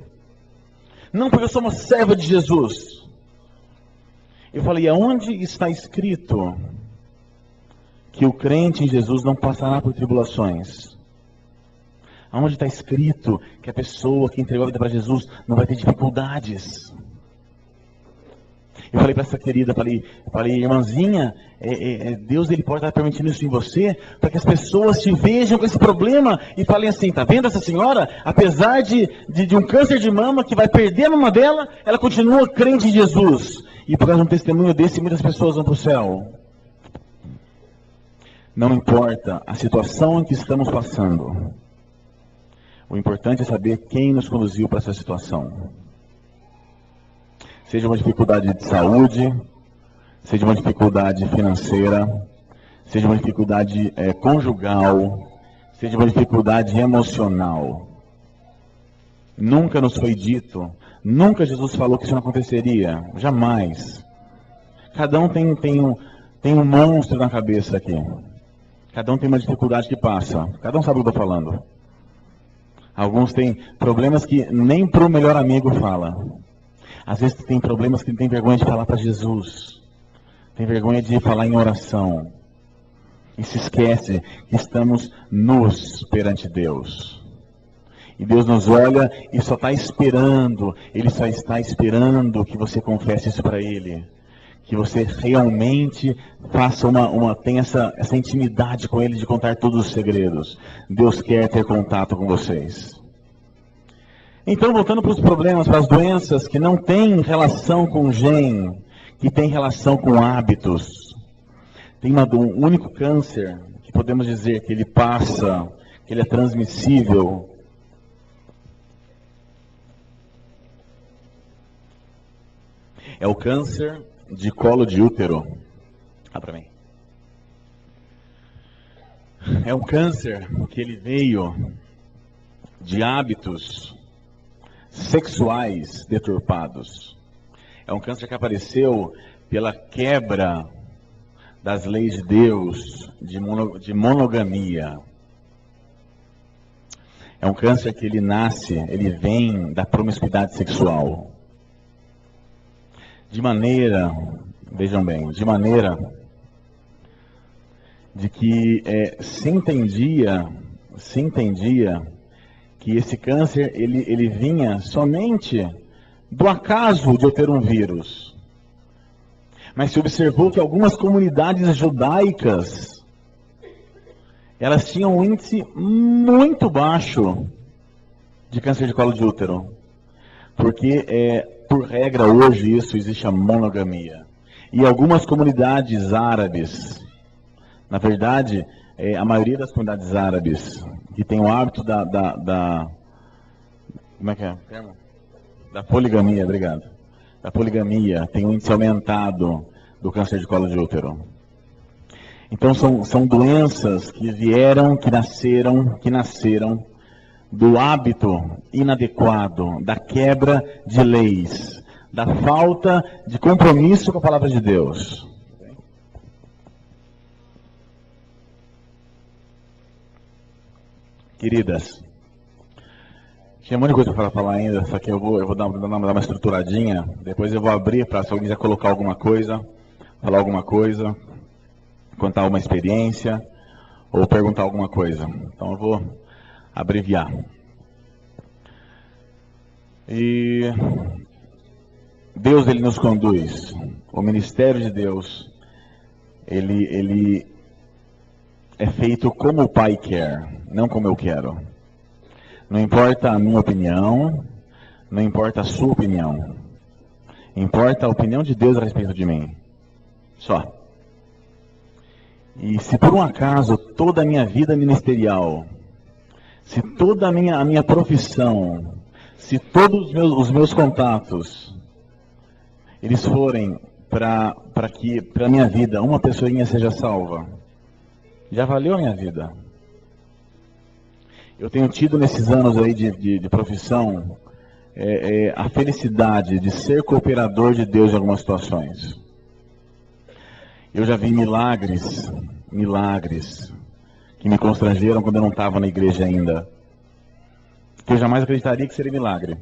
Não, porque eu sou uma serva de Jesus. Eu falei, aonde está escrito que o crente em Jesus não passará por tribulações? Aonde está escrito que a pessoa que entregou a vida para Jesus não vai ter dificuldades? Eu falei para essa querida, falei, irmãzinha, Deus ele pode estar permitindo isso em você, para que as pessoas te vejam com esse problema e falem assim, tá vendo essa senhora? Apesar de um câncer de mama que vai perder a mama dela, ela continua crente em Jesus. E por causa de um testemunho desse, muitas pessoas vão para o céu. Não importa a situação em que estamos passando. O importante é saber quem nos conduziu para essa situação. Seja uma dificuldade de saúde, seja uma dificuldade financeira, seja uma dificuldade conjugal, seja uma dificuldade emocional. Nunca nos foi dito, nunca Jesus falou que isso não aconteceria, jamais. Cada um tem um monstro na cabeça aqui. Cada um tem uma dificuldade que passa, cada um sabe o que eu estou falando. Alguns têm problemas que nem para o melhor amigo fala. Às vezes tem problemas que tem vergonha de falar para Jesus. Tem vergonha de falar em oração. E se esquece que estamos nus perante Deus. E Deus nos olha e só está esperando. Ele só está esperando que você confesse isso para Ele. Que você realmente faça tenha essa intimidade com Ele de contar todos os segredos. Deus quer ter contato com vocês. Então, voltando para os problemas, para as doenças que não têm relação com gene, que têm relação com hábitos. Tem um único câncer que podemos dizer que ele passa, que ele é transmissível. É o câncer de colo de útero. Para mim. É um câncer que ele veio de hábitos sexuais deturpados. É um câncer que apareceu pela quebra das leis de Deus, de monogamia. É um câncer que ele vem da promiscuidade sexual. Vejam bem, de maneira de que se entendia que esse câncer ele vinha somente do acaso de eu ter um vírus. Mas se observou que algumas comunidades judaicas, elas tinham um índice muito baixo de câncer de colo de útero. Porque, por regra, hoje existe a monogamia. E algumas comunidades árabes, na verdade, a maioria das comunidades árabes que tem o hábito como é que é? Da poligamia, obrigado. Da poligamia, tem um índice aumentado do câncer de colo de útero. Então são doenças que nasceram do hábito inadequado, da quebra de leis, da falta de compromisso com a palavra de Deus. Queridas, tinha muita coisa para falar ainda, só que eu vou dar uma estruturadinha, depois eu vou abrir para se alguém quiser colocar alguma coisa, falar alguma coisa, contar uma experiência, ou perguntar alguma coisa. Então eu vou abreviar. E Deus, ele nos conduz. O ministério de Deus, ele é feito como o Pai quer, não como eu quero. Não importa a minha opinião, não importa a sua opinião. Importa a opinião de Deus a respeito de mim. Só. E se por um acaso toda a minha vida ministerial, se toda a minha profissão, se todos os meus contatos, eles forem para a minha vida, uma pessoinha seja salva, já valeu a minha vida. Eu tenho tido nesses anos aí de profissão, a felicidade de ser cooperador de Deus em algumas situações. Eu já vi milagres que me constrangeram quando eu não estava na igreja ainda, que eu jamais acreditaria que seria milagre.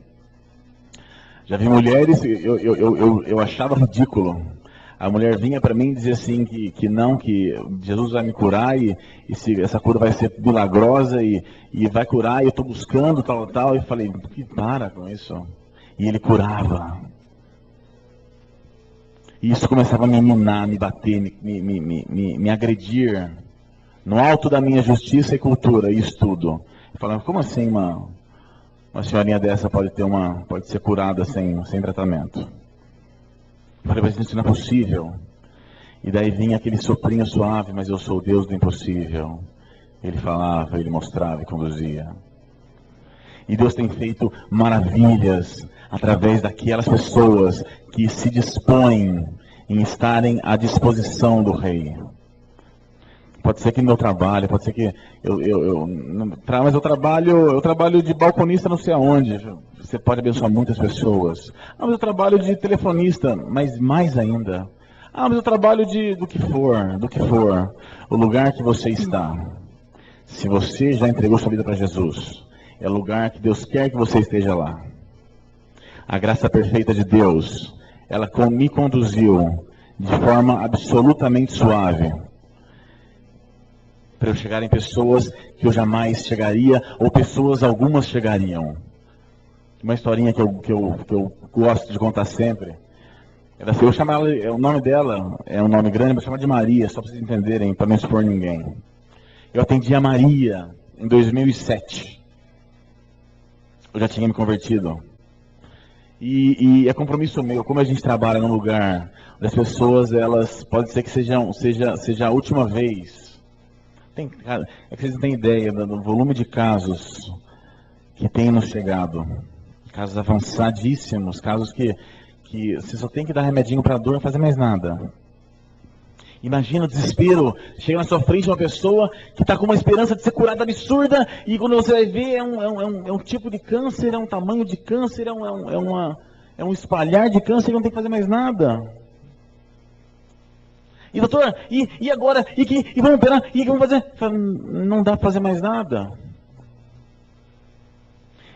Já vi mulheres, eu achava ridículo. A mulher vinha para mim e dizia assim que não, que Jesus vai me curar e essa cura vai ser milagrosa e vai curar, e eu estou buscando tal. E falei, que para com isso. E ele curava. E isso começava a me minar, me bater, me agredir no alto da minha justiça e cultura e estudo. Eu falava, como assim uma senhorinha dessa pode ser curada sem tratamento? Eu falei, mas isso não é possível. E daí vinha aquele soprinho suave, mas eu sou o Deus do impossível. Ele falava, ele mostrava e conduzia. E Deus tem feito maravilhas através daquelas pessoas que se dispõem em estarem à disposição do Rei. Pode ser que no meu trabalho, pode ser que mas eu trabalho de balconista não sei aonde. Você pode abençoar muitas pessoas. Mas eu trabalho de telefonista, mas mais ainda. Mas eu trabalho do que for. O lugar que você está. Se você já entregou sua vida para Jesus, é o lugar que Deus quer que você esteja lá. A graça perfeita de Deus, ela me conduziu de forma absolutamente suave para eu chegar em pessoas que eu jamais chegaria, ou algumas chegariam. Uma historinha que eu gosto de contar sempre. Era assim, eu chamo ela, o nome dela é um nome grande, mas chama de Maria, só para vocês entenderem, para não expor ninguém. Eu atendi a Maria em 2007. Eu já tinha me convertido. E é compromisso meu, como a gente trabalha num lugar onde as pessoas, elas, pode ser que seja a última vez. É que vocês não têm ideia do volume de casos que tem nos chegado. Casos avançadíssimos, casos que você só tem que dar remedinho para a dor e não fazer mais nada. Imagina o desespero, chega na sua frente uma pessoa que está com uma esperança de ser curada absurda, e quando você vai ver, é um tipo de câncer, é um tamanho de câncer, é um espalhar de câncer e não tem que fazer mais nada. E doutor, e agora? E vamos operar? E o que vamos fazer? Não dá para fazer mais nada.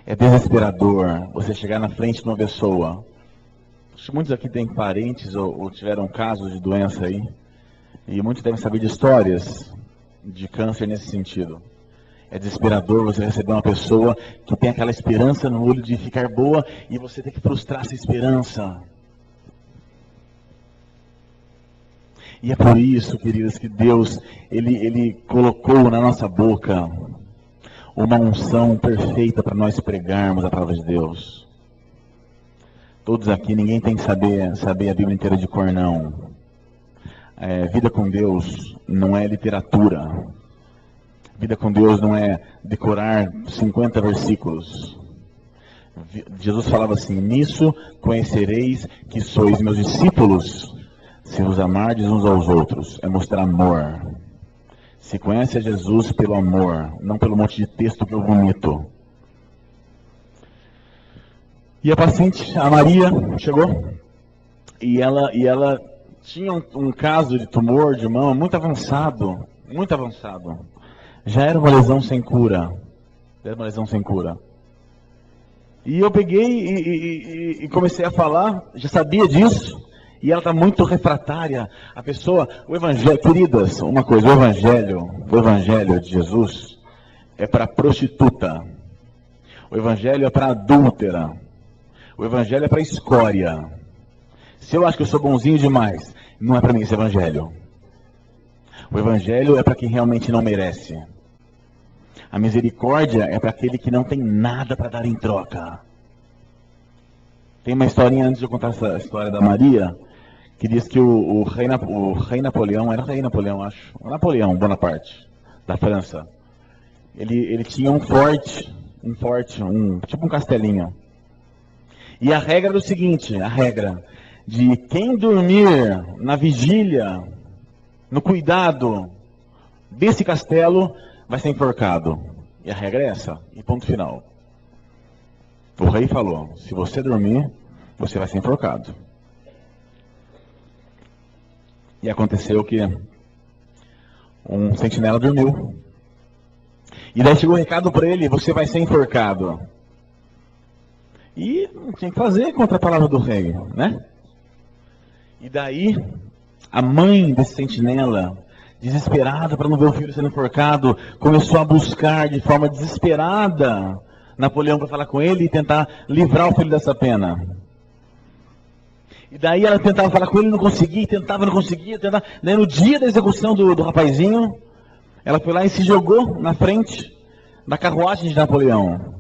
É desesperador você chegar na frente de uma pessoa. Acho que muitos aqui têm parentes ou tiveram casos de doença aí. E muitos devem saber de histórias de câncer nesse sentido. É desesperador você receber uma pessoa que tem aquela esperança no olho de ficar boa e você tem que frustrar essa esperança. E é por isso, queridos, que Deus, Ele colocou na nossa boca uma unção perfeita para nós pregarmos a palavra de Deus. Todos aqui, ninguém tem que saber a Bíblia inteira de cor, não. Vida com Deus não é literatura. Vida com Deus não é decorar 50 versículos. Jesus falava assim, nisso conhecereis que sois meus discípulos, se vos amardes uns aos outros. É mostrar amor. Se conhece a Jesus pelo amor, não pelo monte de texto que eu vomito. E a paciente, a Maria, chegou, e ela tinha um caso de tumor de mama muito avançado. Já era uma lesão sem cura. E eu peguei e comecei a falar, já sabia disso, e ela está muito refratária. A pessoa, o evangelho, queridas, uma coisa, o evangelho de Jesus é para prostituta. O evangelho é para adúltera. O evangelho é para escória. Se eu acho que eu sou bonzinho demais, não é para mim esse evangelho. O evangelho é para quem realmente não merece. A misericórdia é para aquele que não tem nada para dar em troca. Tem uma historinha, antes de eu contar essa história da Maria, que diz que o rei Napoleão, era rei Napoleão, acho, o Napoleão Bonaparte, da França, ele tinha um forte, tipo um castelinho. E a regra era o seguinte, a regra de quem dormir na vigília, no cuidado desse castelo, vai ser enforcado. E a regra é essa, e ponto final. O rei falou, se você dormir, você vai ser enforcado. E aconteceu que um sentinela dormiu. E daí chegou o recado para ele, você vai ser enforcado. E não tinha que fazer contra a palavra do rei, né? E daí, a mãe desse sentinela, desesperada para não ver o filho sendo enforcado, começou a buscar de forma desesperada Napoleão para falar com ele e tentar livrar o filho dessa pena. E daí ela tentava falar com ele, não conseguia, tentava, não conseguia, tentava. Daí no dia da execução do rapazinho, ela foi lá e se jogou na frente da carruagem de Napoleão.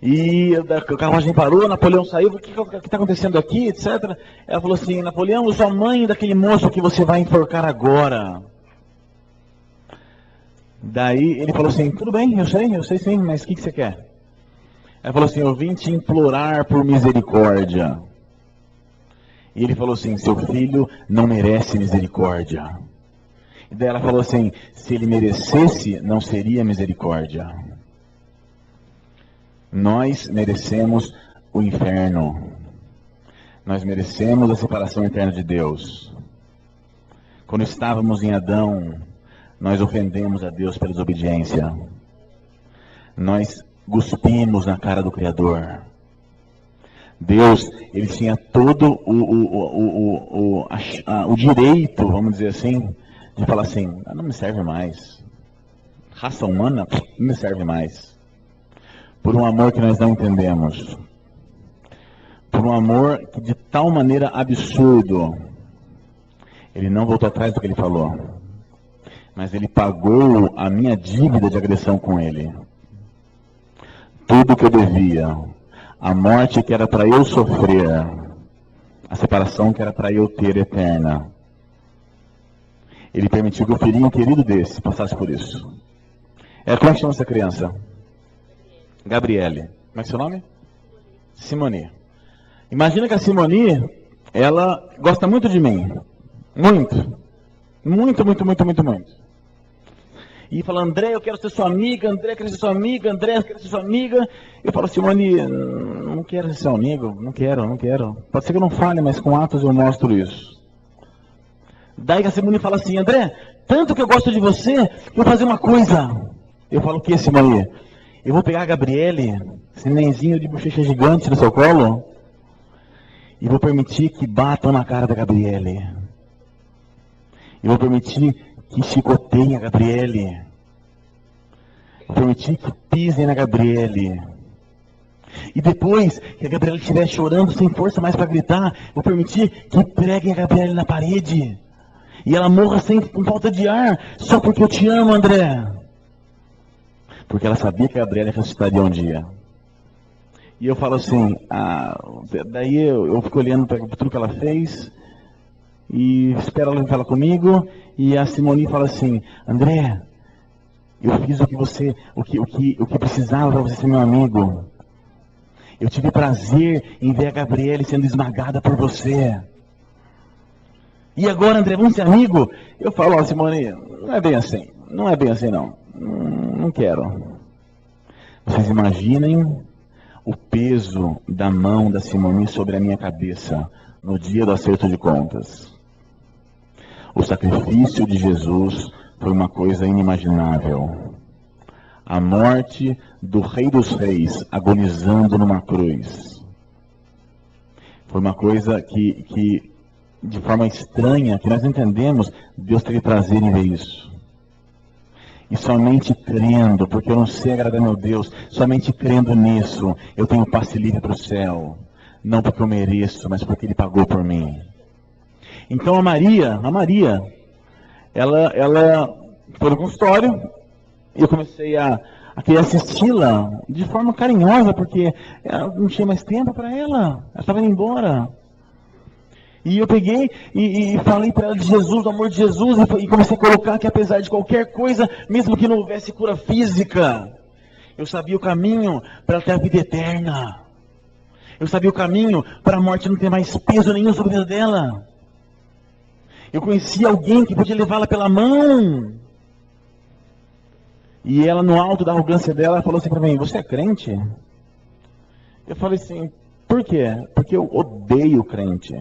E a carruagem parou, Napoleão saiu, o que está acontecendo aqui, etc. Ela falou assim, Napoleão, eu sou a mãe daquele moço que você vai enforcar agora. Daí ele falou assim, tudo bem, eu sei sim, mas o que você quer? Ela falou assim, eu vim te implorar por misericórdia. E ele falou assim, seu filho não merece misericórdia. E daí ela falou assim, se ele merecesse, não seria misericórdia. Nós merecemos o inferno. Nós merecemos a separação eterna de Deus. Quando estávamos em Adão, nós ofendemos a Deus pela desobediência. Nós cuspimos na cara do Criador. Deus, ele tinha todo o direito, vamos dizer assim, de falar assim, não me serve mais. Raça humana não me serve mais. Por um amor que nós não entendemos. Por um amor que de tal maneira absurdo, ele não voltou atrás do que ele falou. Mas ele pagou a minha dívida de agressão com ele. Tudo que eu devia. A morte que era para eu sofrer. A separação que era para eu ter eterna. Ele permitiu que o filhinho querido desse passasse por isso. Como é que chama essa criança? Gabriele. Como é seu nome? Simone. Imagina que a Simone, ela gosta muito de mim. Muito. Muito, muito, muito, muito, muito. E fala, André, eu quero ser sua amiga, André, eu quero ser sua amiga, André, eu quero ser sua amiga. Eu falo, Simone, não quero ser seu amigo, não quero. Pode ser que eu não fale, mas com atos eu mostro isso. Daí a Simone fala assim, André, tanto que eu gosto de você, eu vou fazer uma coisa. Eu falo, o que, Simone? Eu vou pegar a Gabriele, esse nenenzinho de bochecha gigante no seu colo, e vou permitir que batam na cara da Gabriele. Eu vou permitir que chicoteiem a Gabriele. Vou permitir que pisem na Gabriele. E depois que a Gabriele estiver chorando sem força mais para gritar, vou permitir que preguem a Gabriele na parede. E ela morra com falta de ar, só porque eu te amo, André. Porque ela sabia que a Gabriele ressuscitaria um dia. E eu falo assim, daí eu fico olhando para tudo que ela fez, e espero ela falar comigo, e a Simone fala assim, André, eu fiz o que precisava para você ser meu amigo. Eu tive prazer em ver a Gabriele sendo esmagada por você. E agora, André, vamos ser amigo? Eu falo, Simone, não é bem assim não. Não quero. Vocês imaginem o peso da mão da Simone sobre a minha cabeça no dia do acerto de contas. O sacrifício de Jesus foi uma coisa inimaginável. A morte do Rei dos Reis agonizando numa cruz. Foi uma coisa que de forma estranha, que nós entendemos, Deus teve prazer em ver isso. E somente crendo, porque eu não sei agradar meu Deus, somente crendo nisso, eu tenho passe livre para o céu. Não porque eu mereço, mas porque Ele pagou por mim. Então a Maria, ela foi no consultório, e eu comecei a querer assisti-la de forma carinhosa, porque ela não tinha mais tempo para ela estava indo embora. E eu peguei e falei para ela de Jesus, do amor de Jesus, e comecei a colocar que apesar de qualquer coisa, mesmo que não houvesse cura física, eu sabia o caminho para ela ter a vida eterna. Eu sabia o caminho para a morte não ter mais peso nenhum sobre a vida dela. Eu conhecia alguém que podia levá-la pela mão. E ela, no alto da arrogância dela, falou assim para mim: você é crente? Eu falei assim: por quê? Porque eu odeio crente.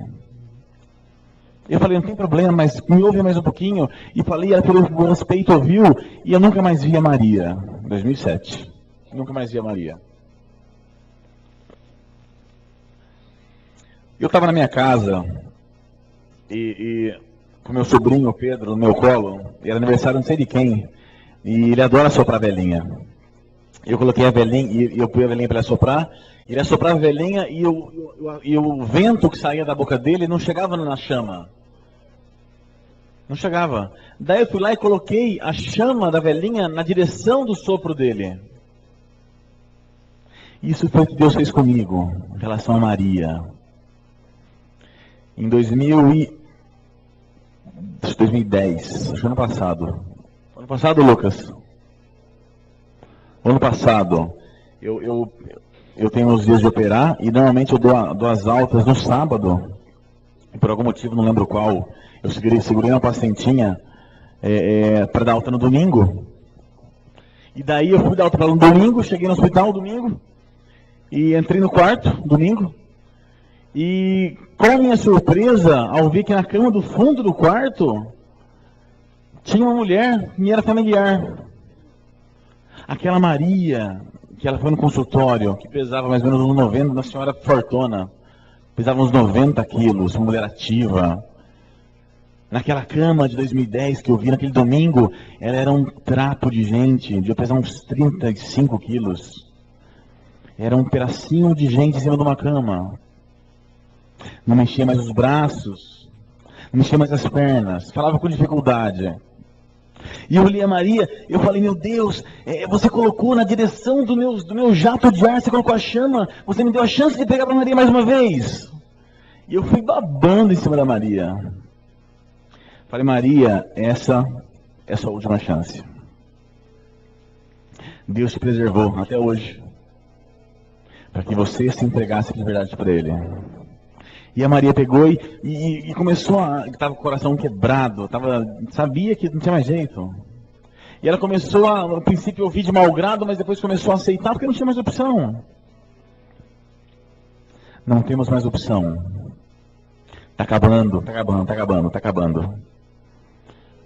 Eu falei: não tem problema, mas me ouve mais um pouquinho. E falei, ela pelo respeito ouviu, e eu nunca mais vi a Maria. 2007. Nunca mais vi a Maria. Eu estava na minha casa, e com meu sobrinho Pedro no meu colo, era aniversário não sei de quem, e ele adora soprar velhinha. Eu coloquei a velhinha, e eu pus a velhinha para ele soprar, ele assoprava a velhinha, e o vento que saía da boca dele não chegava na chama. Não chegava. Daí eu fui lá e coloquei a chama da velhinha na direção do sopro dele. Isso foi o que Deus fez comigo, em relação a Maria. Em 2010, acho que ano passado. Ano passado, Lucas? Ano passado, eu tenho os dias de operar e normalmente eu dou as altas no sábado. E por algum motivo, não lembro qual, eu segurei uma pacientinha para dar alta no domingo. E daí eu fui dar alta para ela no domingo, cheguei no hospital domingo e entrei no quarto domingo. E qual a minha surpresa ao ver que na cama do fundo do quarto tinha uma mulher que me era familiar. Aquela Maria, que ela foi no consultório, que pesava mais ou menos uns 90, uma senhora fortuna, pesava uns 90 quilos, uma mulher ativa. Naquela cama de 2010 que eu vi naquele domingo, ela era um trapo de gente, devia pesar uns 35 quilos. Era um pedacinho de gente em cima de uma cama. Não mexia mais os braços, não mexia mais as pernas, falava com dificuldade. E eu olhei a Maria, eu falei: meu Deus, você colocou na direção do meu jato de ar, você colocou a chama, você me deu a chance de pegar para Maria mais uma vez. E eu fui babando em cima da Maria. Falei: Maria, essa é a sua última chance. Deus te preservou até hoje, para que você se entregasse de verdade para Ele. E a Maria pegou e começou estava com o coração quebrado, sabia que não tinha mais jeito. E ela começou no princípio, ouvir de mau grado, mas depois começou a aceitar, porque não tinha mais opção. Não temos mais opção. Está acabando, está acabando, está acabando, está acabando.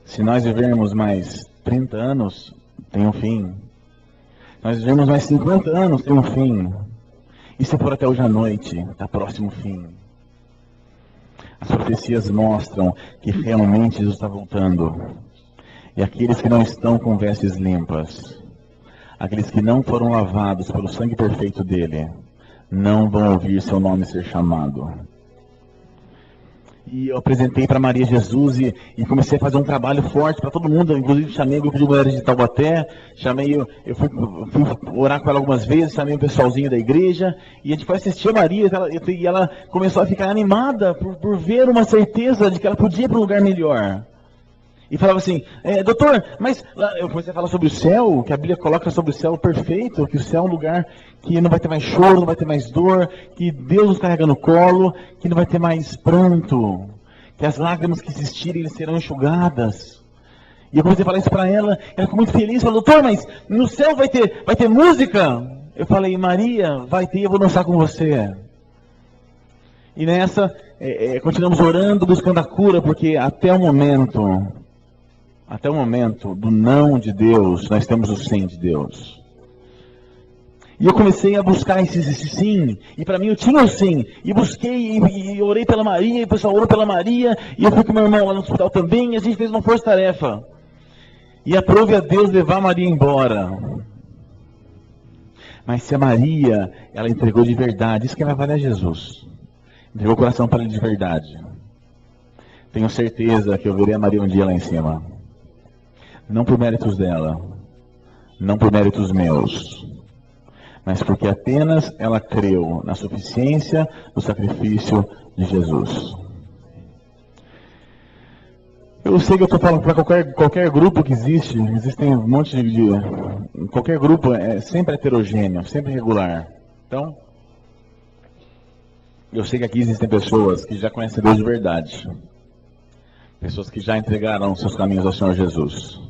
Se nós vivermos mais 30 anos, tem um fim. Se nós vivermos mais 50 anos, tem um fim. E se for até hoje à noite, está próximo o fim. As profecias mostram que realmente Jesus está voltando. E aqueles que não estão com vestes limpas, aqueles que não foram lavados pelo sangue perfeito dele, não vão ouvir seu nome ser chamado. E eu apresentei para Maria Jesus e comecei a fazer um trabalho forte para todo mundo. Inclusive chamei o grupo de mulheres de Taubaté, eu fui orar com ela algumas vezes, chamei o pessoalzinho da igreja, e a gente foi assistir a Maria, e ela começou a ficar animada por ver uma certeza de que ela podia ir para um lugar melhor. E falava assim: doutor, mas eu comecei a falar sobre o céu, que a Bíblia coloca sobre o céu perfeito, que o céu é um lugar que não vai ter mais choro, não vai ter mais dor, que Deus nos carrega no colo, que não vai ter mais pranto, que as lágrimas que existirem serão enxugadas. E eu comecei a falar isso para ela, ela ficou muito feliz, falou: doutor, mas no céu vai ter música? Eu falei: Maria, vai ter, eu vou dançar com você. E nessa, continuamos orando, buscando a cura, porque até o momento do não de Deus, nós temos o sim de Deus. E eu comecei a buscar esse sim, e para mim eu tinha o sim, e busquei, e orei pela Maria, e o pessoal orou pela Maria, e eu fui com meu irmão lá no hospital também, e a gente fez uma força-tarefa. E aprove a Deus levar a Maria embora. Mas se a Maria, ela entregou de verdade, isso que vai valer a Jesus. Entregou o coração para ele de verdade. Tenho certeza que eu verei a Maria um dia lá em cima. Não por méritos dela, não por méritos meus, mas porque apenas ela creu na suficiência do sacrifício de Jesus. Eu sei que eu estou falando para qualquer grupo que existem um monte de... Qualquer grupo é sempre heterogêneo, sempre regular. Então, eu sei que aqui existem pessoas que já conhecem Deus de verdade. Pessoas que já entregaram seus caminhos ao Senhor Jesus.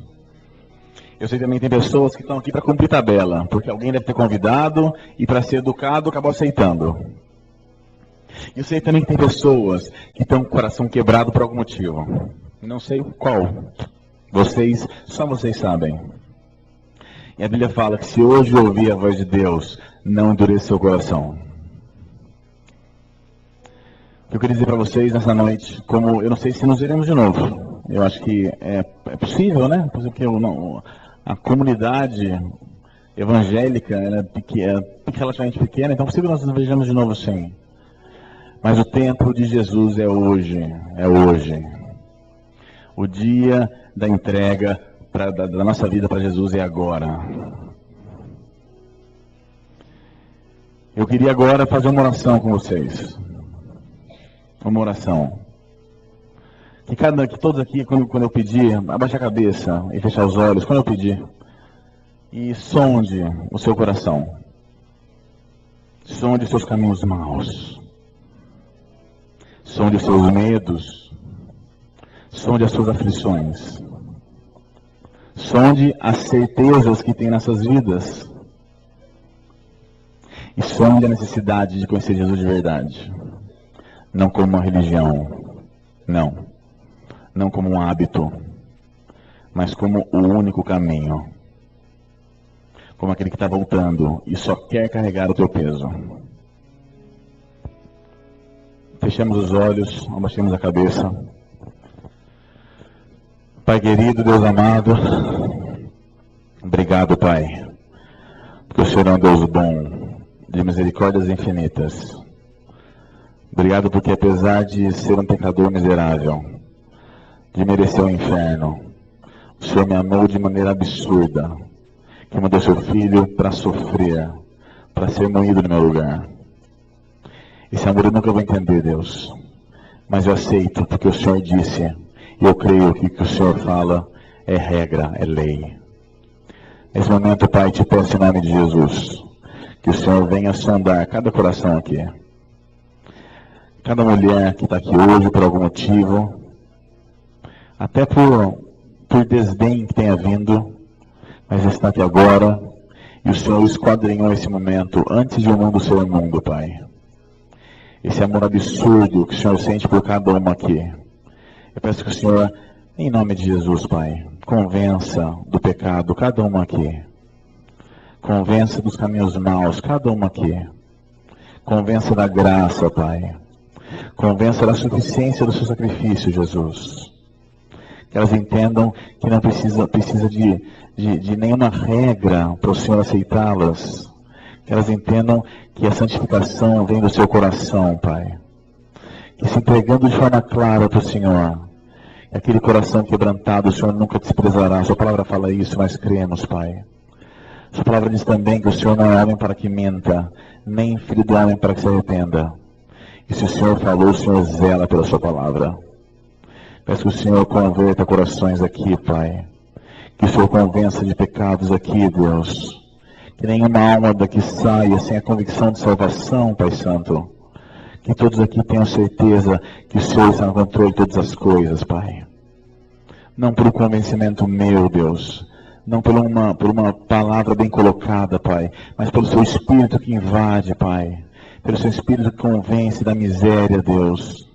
Eu sei também que tem pessoas que estão aqui para cumprir tabela, porque alguém deve ter convidado e para ser educado acabou aceitando. Eu sei também que tem pessoas que estão com o coração quebrado por algum motivo. Não sei qual. Só vocês sabem. E a Bíblia fala que se hoje ouvir a voz de Deus, não endureça seu coração. Eu queria dizer para vocês nessa noite, como eu não sei se nos veremos de novo. Eu acho que é possível, né? Porque a comunidade evangélica é relativamente pequena, então é possível nós nos vejamos de novo sim. Mas o tempo de Jesus é hoje. É hoje. O dia da entrega da nossa vida para Jesus é agora. Eu queria agora fazer uma oração com vocês. Uma oração. Que todos aqui, quando eu pedir, abaixe a cabeça e fechar os olhos, quando eu pedir. E sonde o seu coração. Sonde os seus caminhos maus. Sonde os seus medos. Sonde as suas aflições. Sonde as certezas que tem nessas vidas. E sonde a necessidade de conhecer Jesus de verdade. Não como uma religião. Não. Não como um hábito. Mas como o único caminho. Como aquele que está voltando e só quer carregar o teu peso. Fechemos os olhos, abaixemos a cabeça. Pai querido, Deus amado, obrigado, Pai, porque o Senhor é um Deus bom, de misericórdias infinitas. Obrigado porque apesar de ser um pecador miserável, de merecer o inferno, o Senhor me amou de maneira absurda, que mandou seu Filho para sofrer, para ser moído no meu lugar. Esse amor eu nunca vou entender, Deus, mas eu aceito porque o Senhor disse. E eu creio que o que o Senhor fala é regra, é lei. Nesse momento, Pai, te peço em nome de Jesus, que o Senhor venha sondar cada coração aqui. Cada mulher que está aqui hoje por algum motivo, até por desdém que tenha vindo, mas está aqui agora, e o Senhor esquadrinhou esse momento antes de o mundo ser o mundo, Pai. Esse amor absurdo que o Senhor sente por cada uma aqui. Eu peço que o Senhor, em nome de Jesus, Pai, convença do pecado cada uma aqui. Convença dos caminhos maus cada uma aqui. Convença da graça, Pai. Convença da suficiência do seu sacrifício, Jesus. Que elas entendam que não precisa de nenhuma regra para o Senhor aceitá-las. Que elas entendam que a santificação vem do seu coração, Pai. Que se entregando de forma clara para o Senhor, aquele coração quebrantado, o Senhor nunca desprezará. Sua palavra fala isso, nós cremos, Pai. Sua palavra diz também que o Senhor não é homem para que minta, nem filho do homem para que se arrependa. E se o Senhor falou, o Senhor zela pela sua palavra. Peço que o Senhor converta corações aqui, Pai. Que o Senhor convença de pecados aqui, Deus. Que nenhuma alma daqui saia sem a convicção de salvação, Pai Santo. Que todos aqui tenham certeza que o Senhor está no controle de todas as coisas, Pai. Não por um convencimento meu, Deus. Não por uma palavra bem colocada, Pai. Mas pelo seu Espírito que invade, Pai. Pelo seu Espírito que convence da miséria, Deus.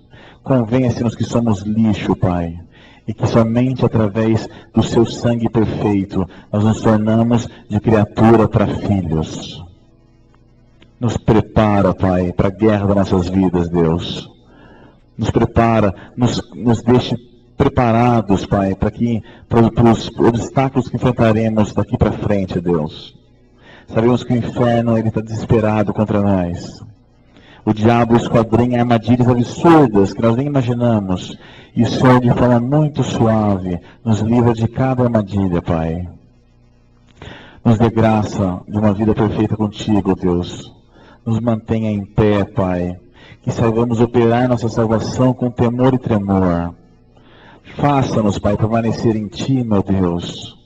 Convence-nos que somos lixo, Pai. E que somente através do seu sangue perfeito nós nos tornamos de criatura para filhos. Nos prepara, Pai, para a guerra das nossas vidas, Deus. Nos prepara, nos deixe preparados, Pai, para os obstáculos que enfrentaremos daqui para frente, Deus. Sabemos que o inferno está desesperado contra nós. O diabo esquadrinha armadilhas absurdas que nós nem imaginamos. E o Senhor, de forma muito suave, nos livra de cada armadilha, Pai. Nos dê graça de uma vida perfeita contigo, Deus. Nos mantenha em pé, Pai. Que saibamos operar nossa salvação com temor e tremor. Faça-nos, Pai, permanecer em Ti, meu Deus.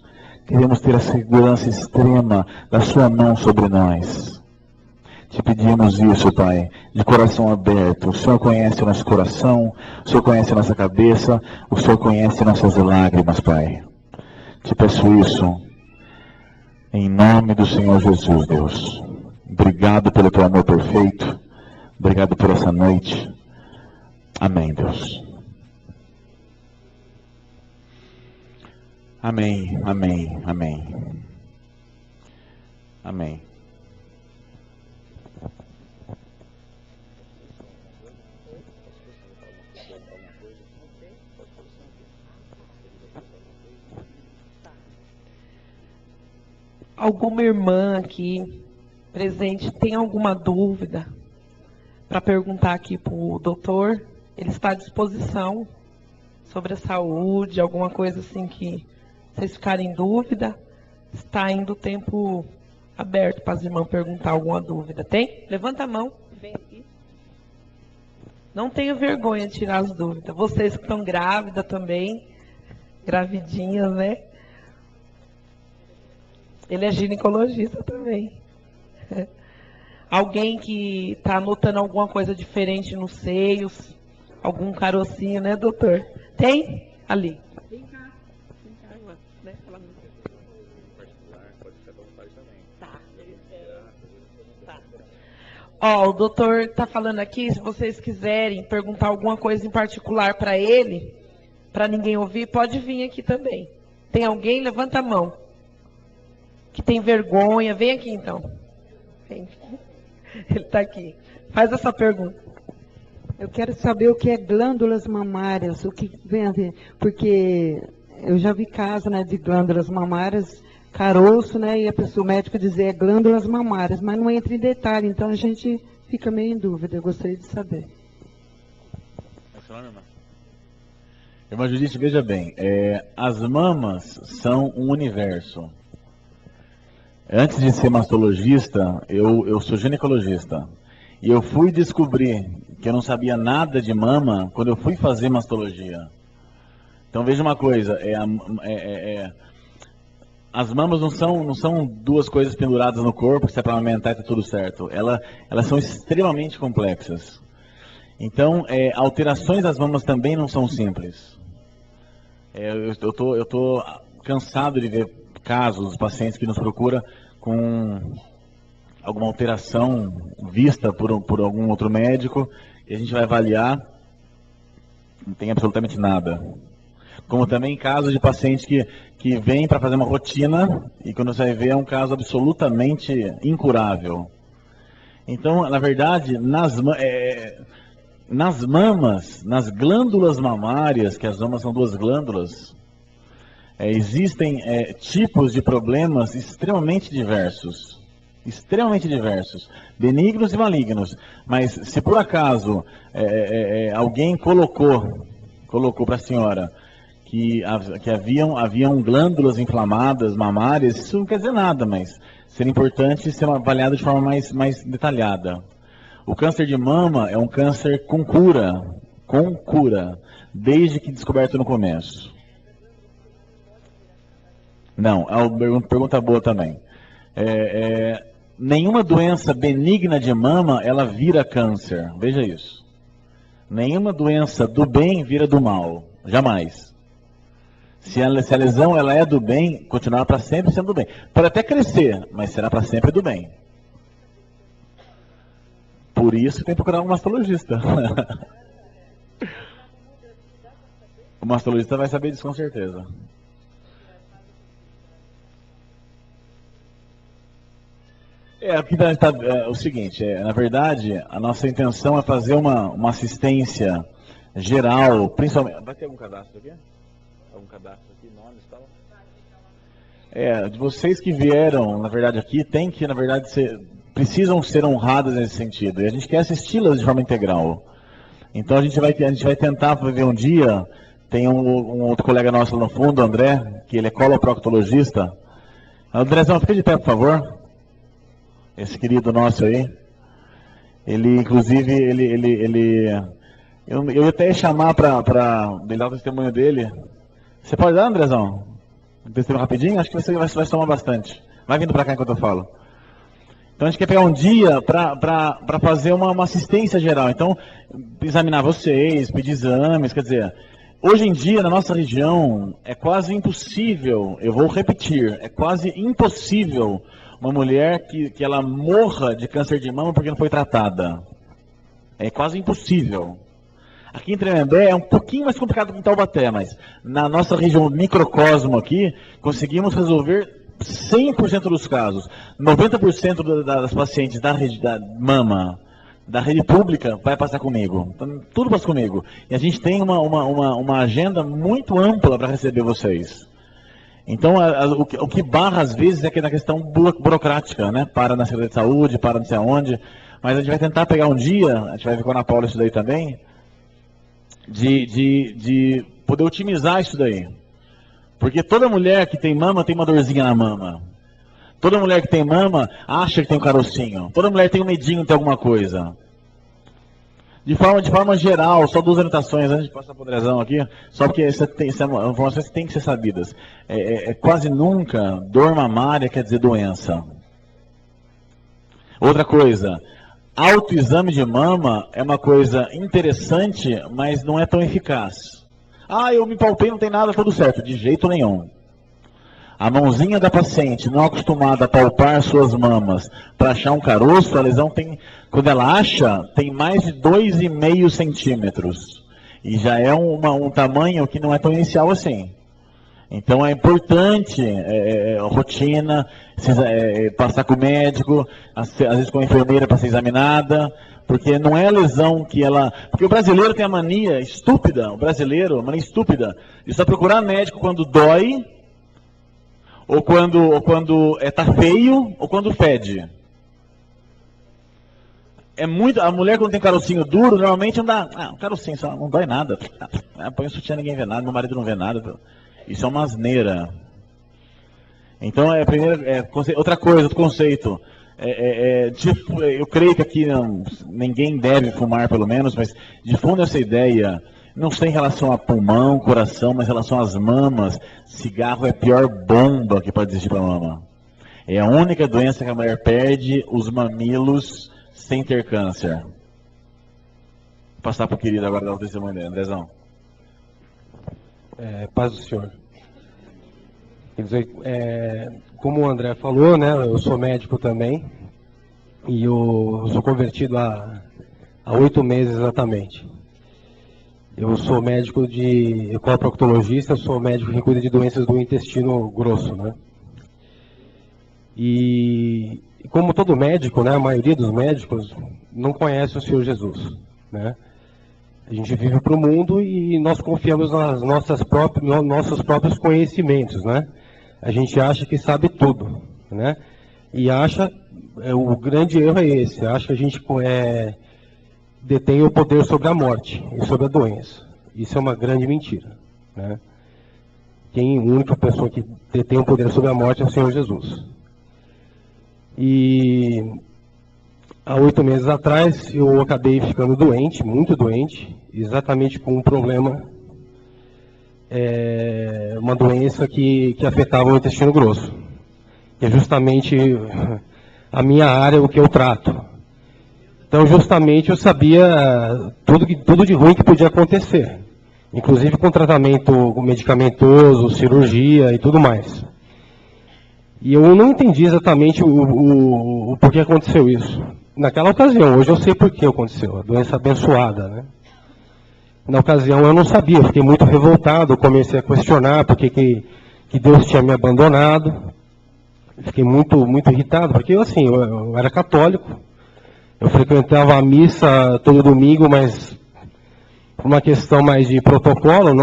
Queremos ter a segurança extrema da Sua mão sobre nós. Te pedimos isso, Pai, de coração aberto. O Senhor conhece o nosso coração, o Senhor conhece a nossa cabeça, o Senhor conhece nossas lágrimas, Pai. Te peço isso, em nome do Senhor Jesus, Deus. Obrigado pelo Teu amor perfeito. Obrigado por essa noite. Amém, Deus. Amém, amém, amém. Amém. Alguma irmã aqui presente tem alguma dúvida para perguntar aqui para o doutor? Ele está à disposição sobre a saúde, alguma coisa assim que vocês ficarem em dúvida. Está ainda o tempo aberto para as irmãs perguntar alguma dúvida. Tem? Levanta a mão. Vem aqui. Não tenha vergonha de tirar as dúvidas. Vocês que estão grávidas também, gravidinhas, né? Ele é ginecologista também. Alguém que está notando alguma coisa diferente nos seios, algum carocinho, né, doutor? Tem? Ali. Vem cá, irmã. Né? Tá. Ó, o doutor está falando aqui, se vocês quiserem perguntar alguma coisa em particular para ele, para ninguém ouvir, pode vir aqui também. Tem alguém? Levanta a mão. Que tem vergonha, vem aqui então. Vem. Ele está aqui. Faz essa pergunta. Eu quero saber o que é glândulas mamárias, o que vem a ver, porque eu já vi caso, né, de glândulas mamárias, caroço, né, e a pessoa, o médico dizia glândulas mamárias, mas não entra em detalhe, então a gente fica meio em dúvida. Eu gostaria de saber. É seu nome, irmã? Irmã Judite, veja bem, as mamas são um universo. Antes de ser mastologista, eu sou ginecologista. E eu fui descobrir que eu não sabia nada de mama quando eu fui fazer mastologia. Então veja uma coisa, as mamas não são duas coisas penduradas no corpo, que se é para amamentar e está tudo certo. Elas são extremamente complexas. Então, alterações das mamas também não são simples. Eu tô cansado de ver casos, pacientes que nos procuram com alguma alteração vista por algum outro médico, e a gente vai avaliar, não tem absolutamente nada. Como também casos de pacientes que vêm para fazer uma rotina, e quando você vai ver é um caso absolutamente incurável. Então, na verdade, nas mamas, nas glândulas mamárias, que as mamas são duas glândulas, existem tipos de problemas extremamente diversos, benignos e malignos. Mas se por acaso alguém colocou para a senhora que haviam glândulas inflamadas, mamárias, isso não quer dizer nada, mas seria importante ser avaliado de forma mais detalhada. O câncer de mama é um câncer com cura, desde que descoberto no começo. Não, é uma pergunta boa também. Nenhuma doença benigna de mama, ela vira câncer. Veja isso. Nenhuma doença do bem vira do mal. Jamais. Se a lesão ela é do bem, continuará para sempre sendo do bem. Pode até crescer, mas será para sempre do bem. Por isso tem que procurar um mastologista. O mastologista vai saber disso com certeza. Aqui o seguinte, na verdade, a nossa intenção é fazer uma assistência geral, principalmente... Vai ter algum cadastro aqui? Algum cadastro aqui, nomes e tal? De vocês que vieram, na verdade, aqui, tem que, na verdade, precisam ser honradas nesse sentido. E a gente quer assisti-las de forma integral. Então a gente vai tentar ver um dia, tem um outro colega nosso lá no fundo, o André, que ele é coloproctologista. Andrézão, fica de pé, por favor. Esse querido nosso aí, ele inclusive, Eu ia até chamar para ele dar o testemunho dele. Você pode dar, Andrezão? Um testemunho rapidinho? Acho que você vai somar bastante. Vai vindo para cá enquanto eu falo. Então a gente quer pegar um dia para fazer uma assistência geral. Então, examinar vocês, pedir exames, quer dizer, hoje em dia na nossa região é quase impossível, eu vou repetir, é quase impossível uma mulher que ela morra de câncer de mama porque não foi tratada. É quase impossível. Aqui em Tremembé é um pouquinho mais complicado que em Taubaté, mas na nossa região microcosmo aqui, conseguimos resolver 100% dos casos. 90% das pacientes da rede da mama, da rede pública, vai passar comigo. Então, tudo passa comigo. E a gente tem uma agenda muito ampla para receber vocês. Então, o que barra às vezes é que na questão burocrática, né? Para na Secretaria de Saúde, para não sei aonde. Mas a gente vai tentar pegar um dia, a gente vai ver com a Ana Paula isso daí também, de poder otimizar isso daí. Porque toda mulher que tem mama tem uma dorzinha na mama. Toda mulher que tem mama acha que tem um carocinho. Toda mulher tem um medinho de ter alguma coisa. De forma geral, só duas anotações antes de passar para o Andrezão aqui, só porque essa informações que têm que ser sabidas. Quase nunca dor mamária quer dizer doença. Outra coisa, autoexame de mama é uma coisa interessante, mas não é tão eficaz. Ah, eu me palpei, não tem nada, tudo certo. De jeito nenhum. A mãozinha da paciente, não acostumada a palpar suas mamas para achar um caroço, a lesão tem, quando ela acha, tem mais de 2,5 centímetros. E já é um tamanho que não é tão inicial assim. Então é importante, rotina, passar com o médico, às vezes com a enfermeira para ser examinada. Porque não é a lesão que ela... Porque o brasileiro tem a mania estúpida, a mania estúpida, de só procurar médico quando dói, ou quando tá feio, ou quando fede. A mulher quando tem carocinho duro, normalmente não dá... um carocinho só, não dói nada. Põe o sutiã, ninguém vê nada, meu marido não vê nada. Isso é uma asneira. Então, outra coisa, outro conceito... eu creio que aqui ninguém deve fumar, pelo menos, mas difundo essa ideia, não sei em relação a pulmão, coração, mas em relação às mamas, cigarro é a pior bomba que pode existir para a mama. É a única doença que a mulher perde os mamilos sem ter câncer. Vou passar para o querido agora dar o testemunho dele, Andrezão. Paz do Senhor. Quer dizer, como o André falou, né, eu sou médico também, e eu sou convertido há 8 meses exatamente. Eu sou médico proctologista, sou médico que cuida de doenças do intestino grosso, né. E como todo médico, né, a maioria dos médicos não conhece o Senhor Jesus, né. A gente vive para o mundo e nós confiamos nos nossos próprios conhecimentos, né? A gente acha que sabe tudo, né? E o grande erro é esse, acha que a gente detém o poder sobre a morte e sobre a doença. Isso é uma grande mentira, né? A única pessoa que detém o poder sobre a morte é o Senhor Jesus. E há 8 meses atrás, eu acabei ficando doente, muito doente, exatamente com um problema, uma doença que afetava o intestino grosso. Que é justamente a minha área, o que eu trato. Então, justamente, eu sabia tudo de ruim que podia acontecer. Inclusive com tratamento medicamentoso, cirurgia e tudo mais. E eu não entendi exatamente o porquê aconteceu isso. Naquela ocasião, hoje eu sei por que aconteceu, a doença abençoada, né? Na ocasião eu não sabia, eu fiquei muito revoltado, comecei a questionar por que Deus tinha me abandonado. Fiquei muito, muito irritado, porque eu era católico, eu frequentava a missa todo domingo, mas por uma questão mais de protocolo,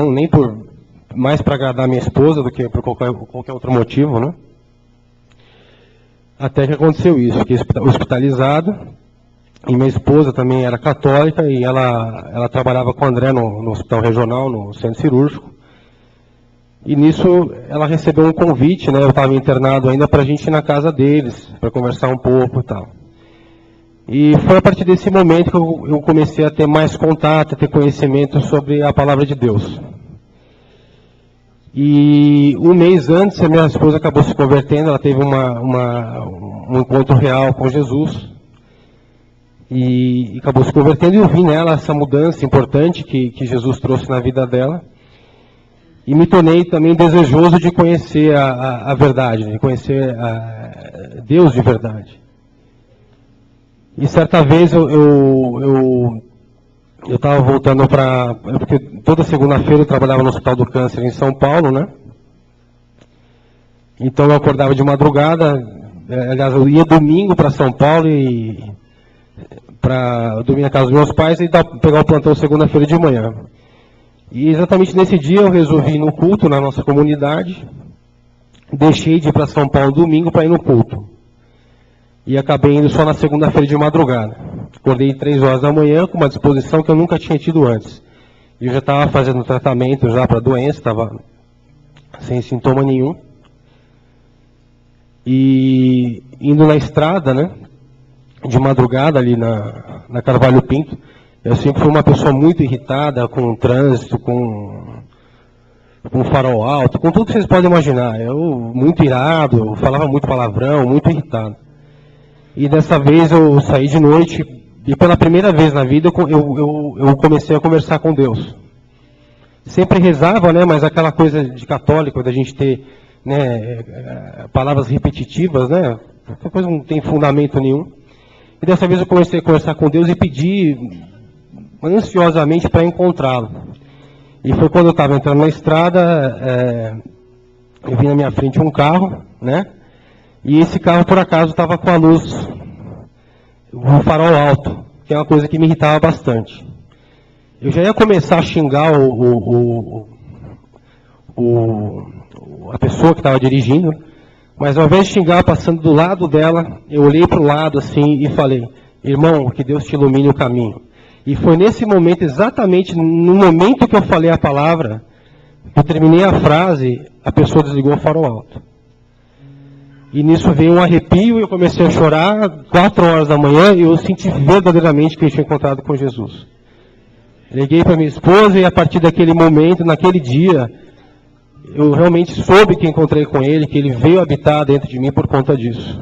mais para agradar minha esposa do que por qualquer outro motivo, né? Até que aconteceu isso, fiquei hospitalizado, e minha esposa também era católica, e ela trabalhava com o André no hospital regional, no centro cirúrgico. E nisso ela recebeu um convite, né? Eu estava internado ainda, para a gente ir na casa deles, para conversar um pouco e tal. E foi a partir desse momento que eu comecei a ter mais contato, a ter conhecimento sobre a palavra de Deus. E um mês antes, a minha esposa acabou se convertendo, ela teve um encontro real com Jesus. E acabou se convertendo, e eu vi nela essa mudança importante que Jesus trouxe na vida dela. E me tornei também desejoso de conhecer a verdade, de conhecer Deus de verdade. E certa vez eu estava voltando porque toda segunda-feira eu trabalhava no Hospital do Câncer em São Paulo, né? Então eu acordava de madrugada, aliás, eu ia domingo para São Paulo para dormir na casa dos meus pais e pegar o plantão segunda-feira de manhã. E exatamente nesse dia eu resolvi ir no culto na nossa comunidade, deixei de ir para São Paulo domingo para ir no culto. E acabei indo só na segunda-feira de madrugada. Acordei 3 horas da manhã com uma disposição que eu nunca tinha tido antes. Eu já estava fazendo tratamento já para a doença, estava sem sintoma nenhum. E indo na estrada, né, de madrugada ali na Carvalho Pinto, eu sempre fui uma pessoa muito irritada com o trânsito, com o farol alto, com tudo que vocês podem imaginar. Eu muito irado, falava muito palavrão, muito irritado. E dessa vez eu saí de noite e pela primeira vez na vida eu comecei a conversar com Deus. Sempre rezava, né, mas aquela coisa de católico, da gente ter, né, palavras repetitivas, né, essa coisa não tem fundamento nenhum. E dessa vez eu comecei a conversar com Deus e pedi ansiosamente para encontrá-lo. E foi quando eu estava entrando na estrada, eu vi na minha frente um carro, né? E esse carro, por acaso, estava com a luz, o farol alto, que é uma coisa que me irritava bastante. Eu já ia começar a xingar a pessoa que estava dirigindo, mas ao invés de xingar passando do lado dela, eu olhei para o lado assim e falei: irmão, que Deus te ilumine o caminho. E foi nesse momento, exatamente no momento que eu falei a palavra, eu terminei a frase, a pessoa desligou o farol alto. E nisso veio um arrepio e eu comecei a chorar. 4 horas da manhã e eu senti verdadeiramente que eu tinha encontrado com Jesus. Liguei para minha esposa e a partir daquele momento, naquele dia, eu realmente soube que encontrei com Ele, que Ele veio habitar dentro de mim por conta disso.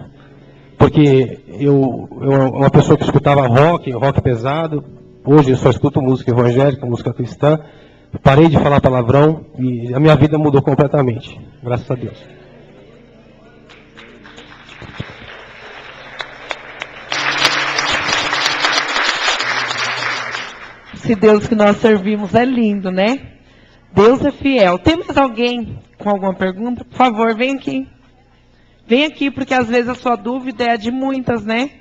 Porque eu uma pessoa que escutava rock pesado, hoje eu só escuto música evangélica, música cristã, parei de falar palavrão e a minha vida mudou completamente, graças a Deus. Esse Deus que nós servimos é lindo, né? Deus é fiel. Tem mais alguém com alguma pergunta? Por favor, vem aqui. Vem aqui, porque às vezes a sua dúvida é a de muitas, né?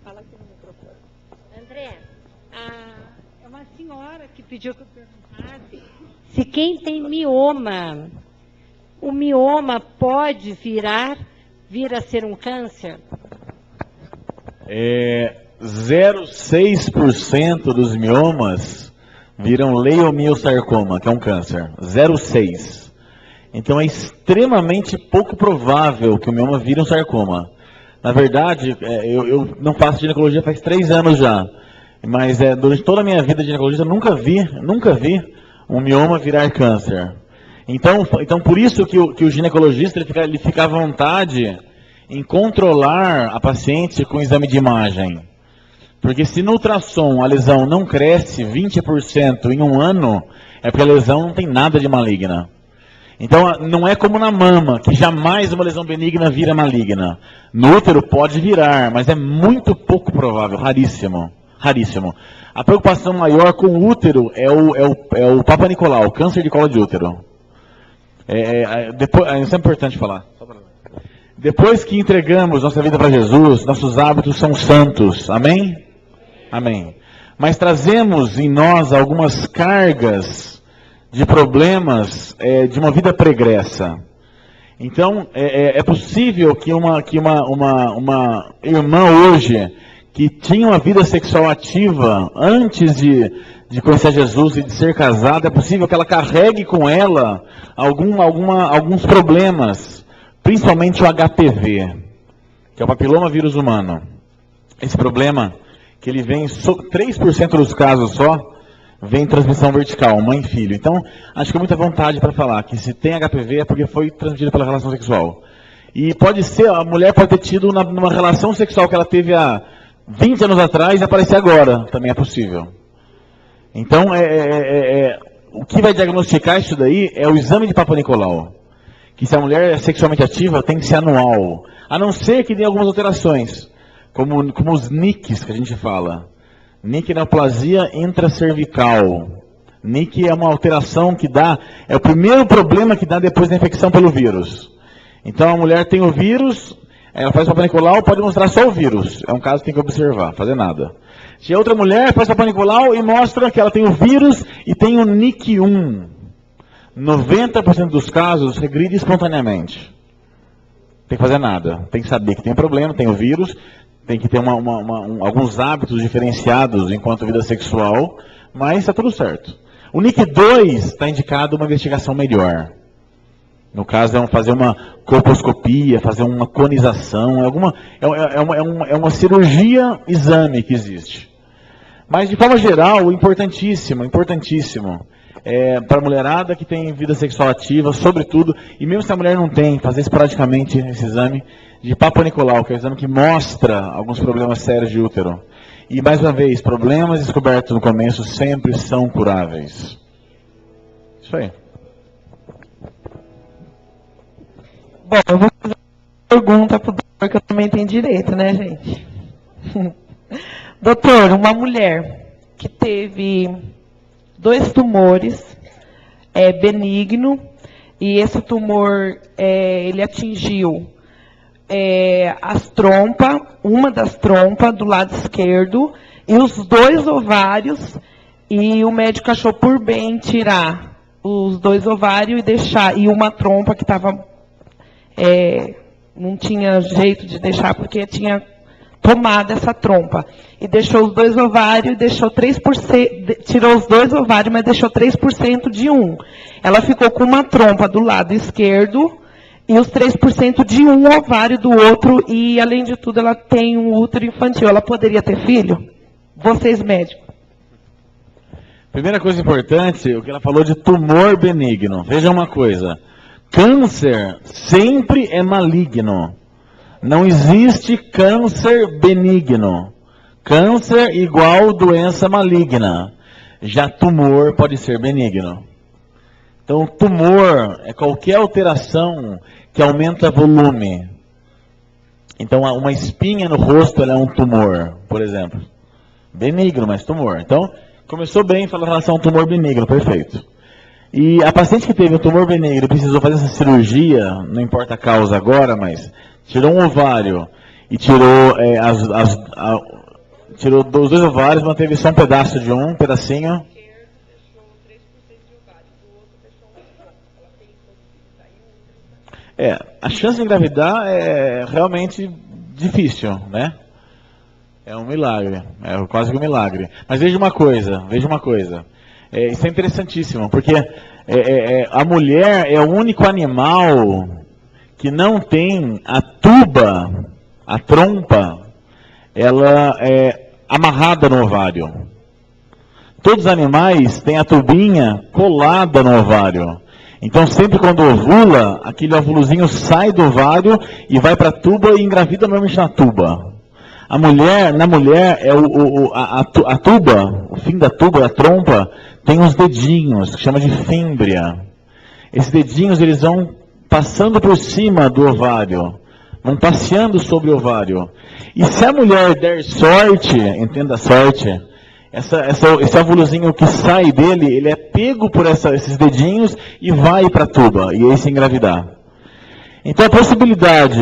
Fala aqui no microfone. André, é uma senhora que pediu que eu perguntasse se quem tem mioma, o mioma pode vir a ser um câncer? 0,6% dos miomas viram leiomiosarcoma, que é um câncer. 0,6%. Então é extremamente pouco provável que o mioma vire um sarcoma. Na verdade, eu não faço ginecologia faz 3 anos já. Mas durante toda a minha vida de ginecologista, eu nunca vi um mioma virar câncer. Então por isso que o ginecologista ele fica à vontade em controlar a paciente com exame de imagem. Porque se no ultrassom a lesão não cresce 20% em um ano, é porque a lesão não tem nada de maligna. Então não é como na mama, que jamais uma lesão benigna vira maligna. No útero pode virar, mas é muito pouco provável, raríssimo. Raríssimo. A preocupação maior com o útero é o Papa Nicolau, o câncer de colo de útero. Isso é importante falar. Depois que entregamos nossa vida para Jesus, nossos hábitos são santos. Amém? Amém. Mas trazemos em nós algumas cargas de problemas de uma vida pregressa. Então, é possível que uma irmã hoje, que tinha uma vida sexual ativa antes de conhecer Jesus e de ser casada, é possível que ela carregue com ela alguns problemas principalmente o HPV, que é o papiloma vírus humano. Esse problema, que ele vem, 3% dos casos só, vem transmissão vertical, mãe e filho. Então, acho que é muita vontade para falar que se tem HPV é porque foi transmitido pela relação sexual. E pode ser, a mulher pode ter tido numa relação sexual que ela teve há 20 anos atrás e aparecer agora, também é possível. Então, o que vai diagnosticar isso daí é o exame de Papa Nicolau. Que se a mulher é sexualmente ativa, tem que ser anual. A não ser que tenha algumas alterações, como os NICs que a gente fala. NIC, neoplasia intracervical. NIC é uma alteração que dá, é o primeiro problema que dá depois da infecção pelo vírus. Então a mulher tem o vírus, ela faz Papa Nicolau, pode mostrar só o vírus. É um caso que tem que observar, fazer nada. Se a outra mulher faz Papa Nicolau e mostra que ela tem o vírus e tem o NIC1. 90% dos casos regride espontaneamente. Tem que fazer nada. Tem que saber que tem um problema, tem o vírus, tem que ter alguns hábitos diferenciados enquanto vida sexual, mas está tudo certo. O NIC2 está indicado uma investigação melhor. No caso, é fazer uma colposcopia, fazer uma conização, é uma cirurgia exame que existe. Mas, de forma geral, importantíssimo, para a mulherada que tem vida sexual ativa, sobretudo, e mesmo se a mulher não tem, fazer esporadicamente esse exame de Papa Nicolau, que é o exame que mostra alguns problemas sérios de útero. E, mais uma vez, problemas descobertos no começo sempre são curáveis. Isso aí. Bom, eu vou fazer uma pergunta para o doutor, que eu também tenho direito, né, gente? Doutor, uma mulher que teve 2 tumores benigno, e esse tumor, ele atingiu as trompas, uma das trompas do lado esquerdo, e os 2 ovários, e o médico achou por bem tirar os 2 ovários e deixar, e uma trompa que estava, não tinha jeito de deixar, porque tinha tomado essa trompa. E deixou os 2 ovários, deixou 3%, tirou os 2 ovários, mas deixou 3% de um. Ela ficou com uma trompa do lado esquerdo e os 3% de um ovário do outro, e além de tudo ela tem um útero infantil. Ela poderia ter filho? Vocês médicos. Primeira coisa importante, o que ela falou de tumor benigno. Veja uma coisa, câncer sempre é maligno. Não existe câncer benigno. Câncer igual doença maligna. Já tumor pode ser benigno. Então, tumor é qualquer alteração que aumenta volume. Então, uma espinha no rosto ela é um tumor, por exemplo. Benigno, mas tumor. Então, começou bem falando em relação ao tumor benigno, perfeito. E a paciente que teve um tumor benigno precisou fazer essa cirurgia, não importa a causa agora, mas tirou um ovário e tirou, tirou os 2 ovários, manteve só um pedaço de um pedacinho. A chance de engravidar é realmente difícil, né? É um milagre, é quase que um milagre. Mas veja uma coisa. Isso é interessantíssimo, porque a mulher é o único animal que não tem a tuba, a trompa, ela é amarrada no ovário. Todos os animais têm a tubinha colada no ovário. Então sempre quando ovula, aquele óvulozinho sai do ovário e vai para a tuba e engravida normalmente na tuba. Na mulher, a tuba, o fim da tuba, a trompa, tem uns dedinhos, que chama de fímbria. Esses dedinhos, eles vão passando por cima do ovário, vão passeando sobre o ovário. E se a mulher der sorte, entenda a sorte, esse óvulozinho que sai dele, ele é pego por esses dedinhos e vai para a tuba, e aí se engravidar. Então a possibilidade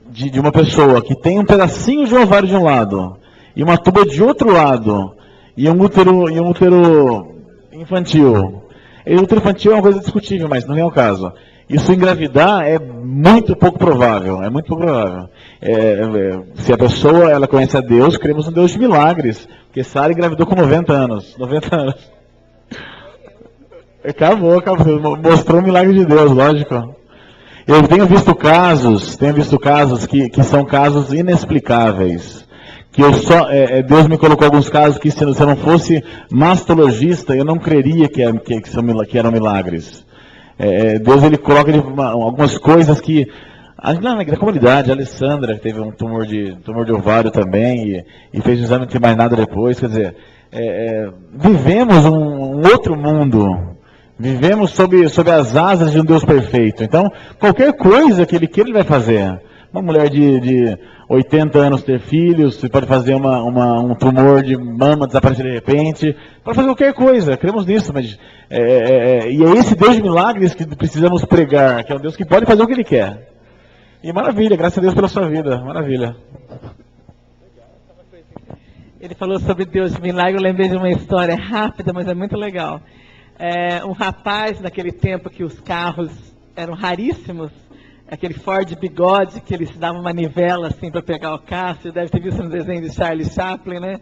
de uma pessoa que tem um pedacinho de um ovário de um lado, e uma tuba de outro lado, e um útero infantil. E o útero infantil é uma coisa discutível, mas não é o caso. Isso engravidar é muito pouco provável, se a pessoa ela conhece a Deus, cremos no Deus de milagres, porque Sara engravidou com 90 anos. Acabou, mostrou o milagre de Deus, lógico. Eu tenho visto casos que são casos inexplicáveis. Que Deus me colocou alguns casos que se eu não fosse mastologista, eu não creria que eram milagres. Deus, ele coloca algumas coisas que... Na comunidade, a Alessandra teve um tumor de ovário também, e fez um exame, não tem mais nada depois. Quer dizer, vivemos um outro mundo. Vivemos sob as asas de um Deus perfeito. Então, qualquer coisa que ele queira, ele vai fazer. Uma mulher de 80 anos ter filhos, você pode fazer um tumor de mama desaparecer de repente, pode fazer qualquer coisa, cremos nisso, mas e é esse Deus de milagres que precisamos pregar, que é um Deus que pode fazer o que ele quer. E maravilha, graças a Deus pela sua vida, maravilha. Ele falou sobre Deus de milagre, eu lembrei de uma história rápida, mas é muito legal. Um rapaz, naquele tempo que os carros eram raríssimos, aquele Ford Bigode, que eles davam uma manivela assim para pegar o carro, você deve ter visto no desenho de Charlie Chaplin, né?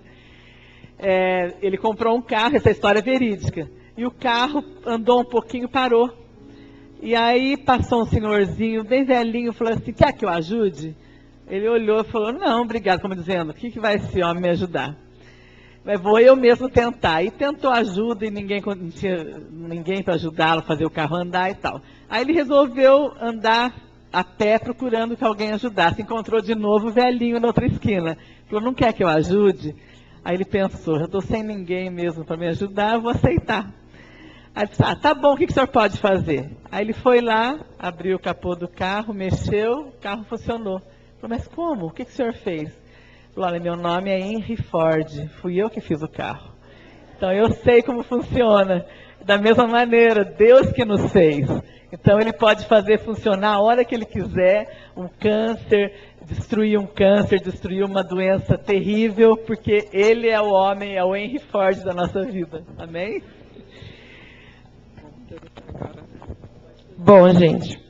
Ele comprou um carro, essa história é verídica, e o carro andou um pouquinho, parou. E aí passou um senhorzinho, bem velhinho, falou assim, quer que eu ajude? Ele olhou e falou, não, obrigado, como dizendo, o que vai esse homem me ajudar? Mas vou eu mesmo tentar. E tentou ajuda e não tinha ninguém para ajudá-lo a fazer o carro andar e tal. Aí ele resolveu andar a pé procurando que alguém ajudasse. Encontrou de novo o velhinho na outra esquina. Falou, não quer que eu ajude? Aí ele pensou, eu estou sem ninguém mesmo para me ajudar, eu vou aceitar. Aí ele disse, tá bom, o que o senhor pode fazer? Aí ele foi lá, abriu o capô do carro, mexeu, o carro funcionou. Falou, mas como? O que o senhor fez? Falou, olha, meu nome é Henry Ford, fui eu que fiz o carro. Então eu sei como funciona. Da mesma maneira, Deus que nos fez. Então ele pode fazer funcionar a hora que ele quiser, um câncer, destruir uma doença terrível, porque ele é o homem, é o Henry Ford da nossa vida. Amém? Bom, gente,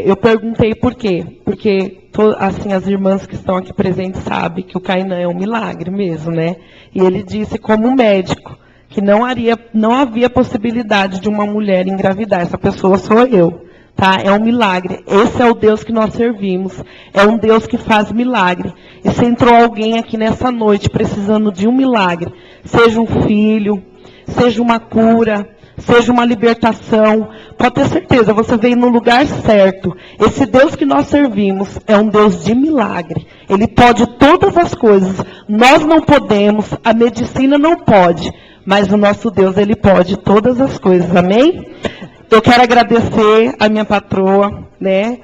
eu perguntei por quê. Porque, assim, as irmãs que estão aqui presentes sabem que o Cainã é um milagre mesmo, né? E ele disse, como médico, que não havia possibilidade de uma mulher engravidar. Essa pessoa sou eu, tá? É um milagre. Esse é o Deus que nós servimos. É um Deus que faz milagre. E se entrou alguém aqui nessa noite precisando de um milagre, seja um filho, seja uma cura, seja uma libertação, pode ter certeza, você veio no lugar certo. Esse Deus que nós servimos é um Deus de milagre. Ele pode todas as coisas. Nós não podemos, a medicina não pode, mas o nosso Deus, ele pode todas as coisas. Amém? Eu quero agradecer a minha patroa, né?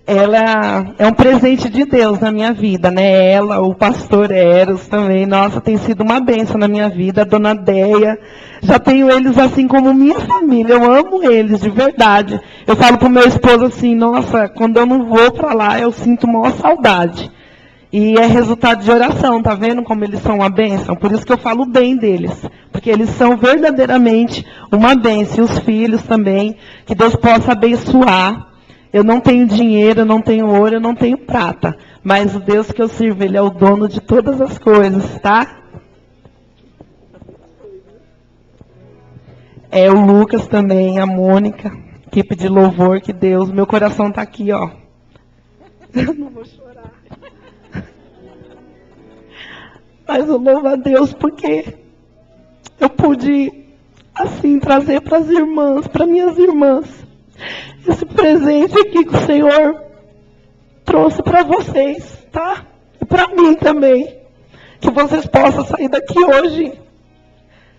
Ela é um presente de Deus na minha vida, né? Ela, o pastor Eros também, nossa, tem sido uma bênção na minha vida, a dona Deia, já tenho eles assim como minha família, eu amo eles, de verdade. Eu falo pro meu esposo assim, nossa, quando eu não vou para lá, eu sinto maior saudade. E é resultado de oração, tá vendo como eles são uma bênção? Por isso que eu falo bem deles, porque eles são verdadeiramente uma bênção, e os filhos também, que Deus possa abençoar. Eu não tenho dinheiro, eu não tenho ouro, eu não tenho prata. Mas o Deus que eu sirvo, ele é o dono de todas as coisas, tá? O Lucas também, a Mônica, equipe de louvor, que Deus, meu coração tá aqui, ó. Eu não vou chorar. Mas eu louvo a Deus porque eu pude, assim, trazer para as irmãs, para minhas irmãs, esse presente aqui que o Senhor trouxe para vocês, tá? E para mim também. Que vocês possam sair daqui hoje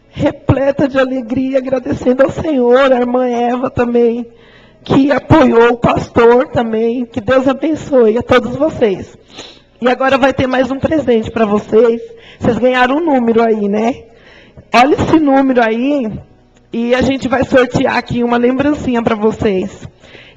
repleta de alegria, agradecendo ao Senhor, a irmã Eva também, que apoiou o pastor também. Que Deus abençoe a todos vocês. E agora vai ter mais um presente para vocês. Vocês ganharam um número aí, né? Olha esse número aí. E a gente vai sortear aqui uma lembrancinha para vocês.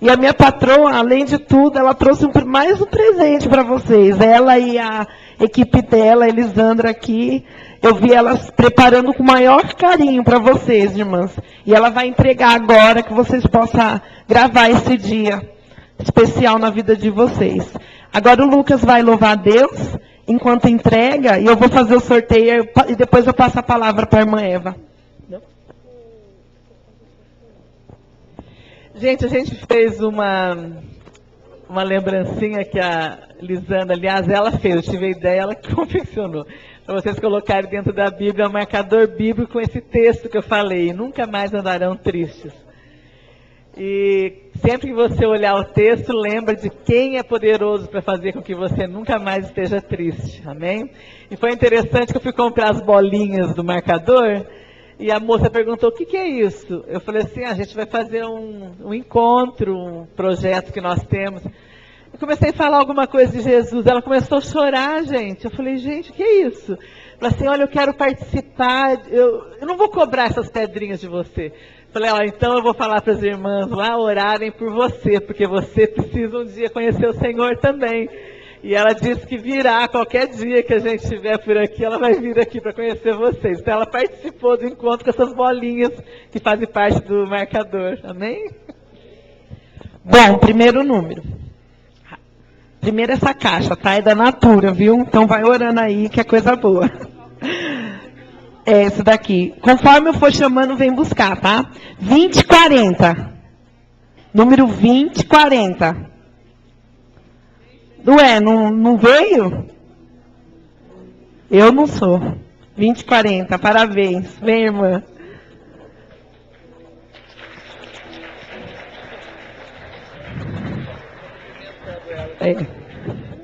E a minha patroa, além de tudo, ela trouxe mais um presente para vocês. Ela e a equipe dela, a Elisandra aqui, eu vi elas preparando com o maior carinho para vocês, irmãs. E ela vai entregar agora, que vocês possam gravar esse dia especial na vida de vocês. Agora o Lucas vai louvar a Deus enquanto entrega, e eu vou fazer o sorteio, e depois eu passo a palavra para a irmã Eva. Gente, a gente fez uma lembrancinha que a Lisandra, aliás, ela fez, eu tive a ideia, ela que confeccionou. Para vocês colocarem dentro da Bíblia, um marcador bíblico com esse texto que eu falei, nunca mais andarão tristes. E sempre que você olhar o texto, lembra de quem é poderoso para fazer com que você nunca mais esteja triste, amém? E foi interessante que eu fui comprar as bolinhas do marcador, e a moça perguntou, o que é isso? Eu falei assim, a gente vai fazer um encontro, um projeto que nós temos. Eu comecei a falar alguma coisa de Jesus, ela começou a chorar, gente. Eu falei, gente, o que é isso? Ela assim, olha, eu quero participar, eu não vou cobrar essas pedrinhas de você. Eu falei, ó, então eu vou falar para as irmãs lá orarem por você, porque você precisa um dia conhecer o Senhor também. E ela disse que virá, qualquer dia que a gente estiver por aqui, ela vai vir aqui para conhecer vocês. Então ela participou do encontro com essas bolinhas que fazem parte do marcador. Amém? Bom, primeiro número. Primeiro essa caixa, tá? É da Natura, viu? Então vai orando aí, que é coisa boa. É esse daqui. Conforme eu for chamando, vem buscar, tá? 2040. Número 2040. Ué, não veio? Eu não sou. 2040, parabéns. Vem, irmã.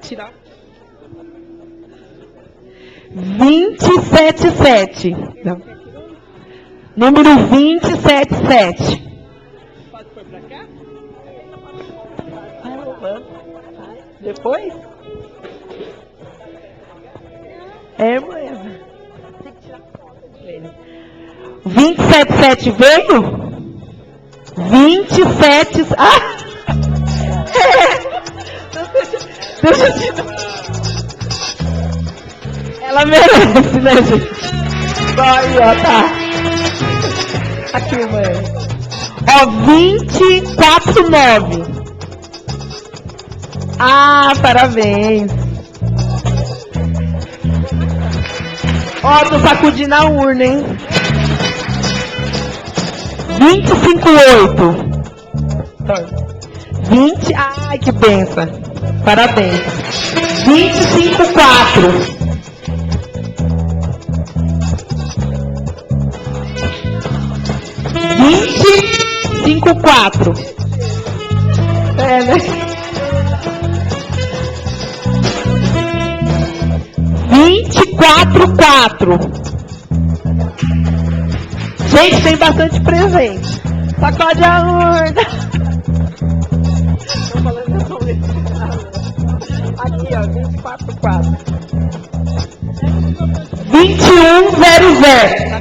Tirar. 277. Não. Número 277. Pode pôr para cá? Depois? É, mãe. 277 veio? 27. Ah! Deixa eu te dar. Ela merece, né, gente? Aí, ó, tá. Aqui, mãe. Ó, 249. Ah, parabéns. Ó, tô sacudindo a urna, hein? 258. 20. Ai, que benção. Parabéns. 254. 254. É, né? 244. Gente, tem bastante presente. Sacode a urna. Tô falando que eu sou aqui, ó, 244. 2100.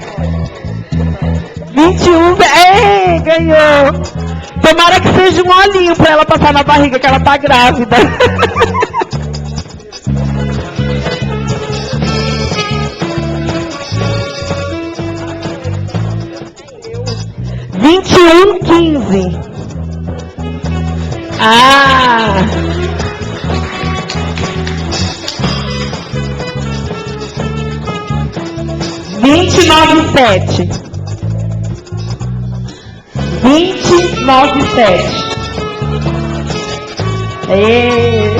21. Ei, ganhou. Tomara que seja um olhinho pra ela passar na barriga, que ela tá grávida. 2115. Ah! 297. 297. É.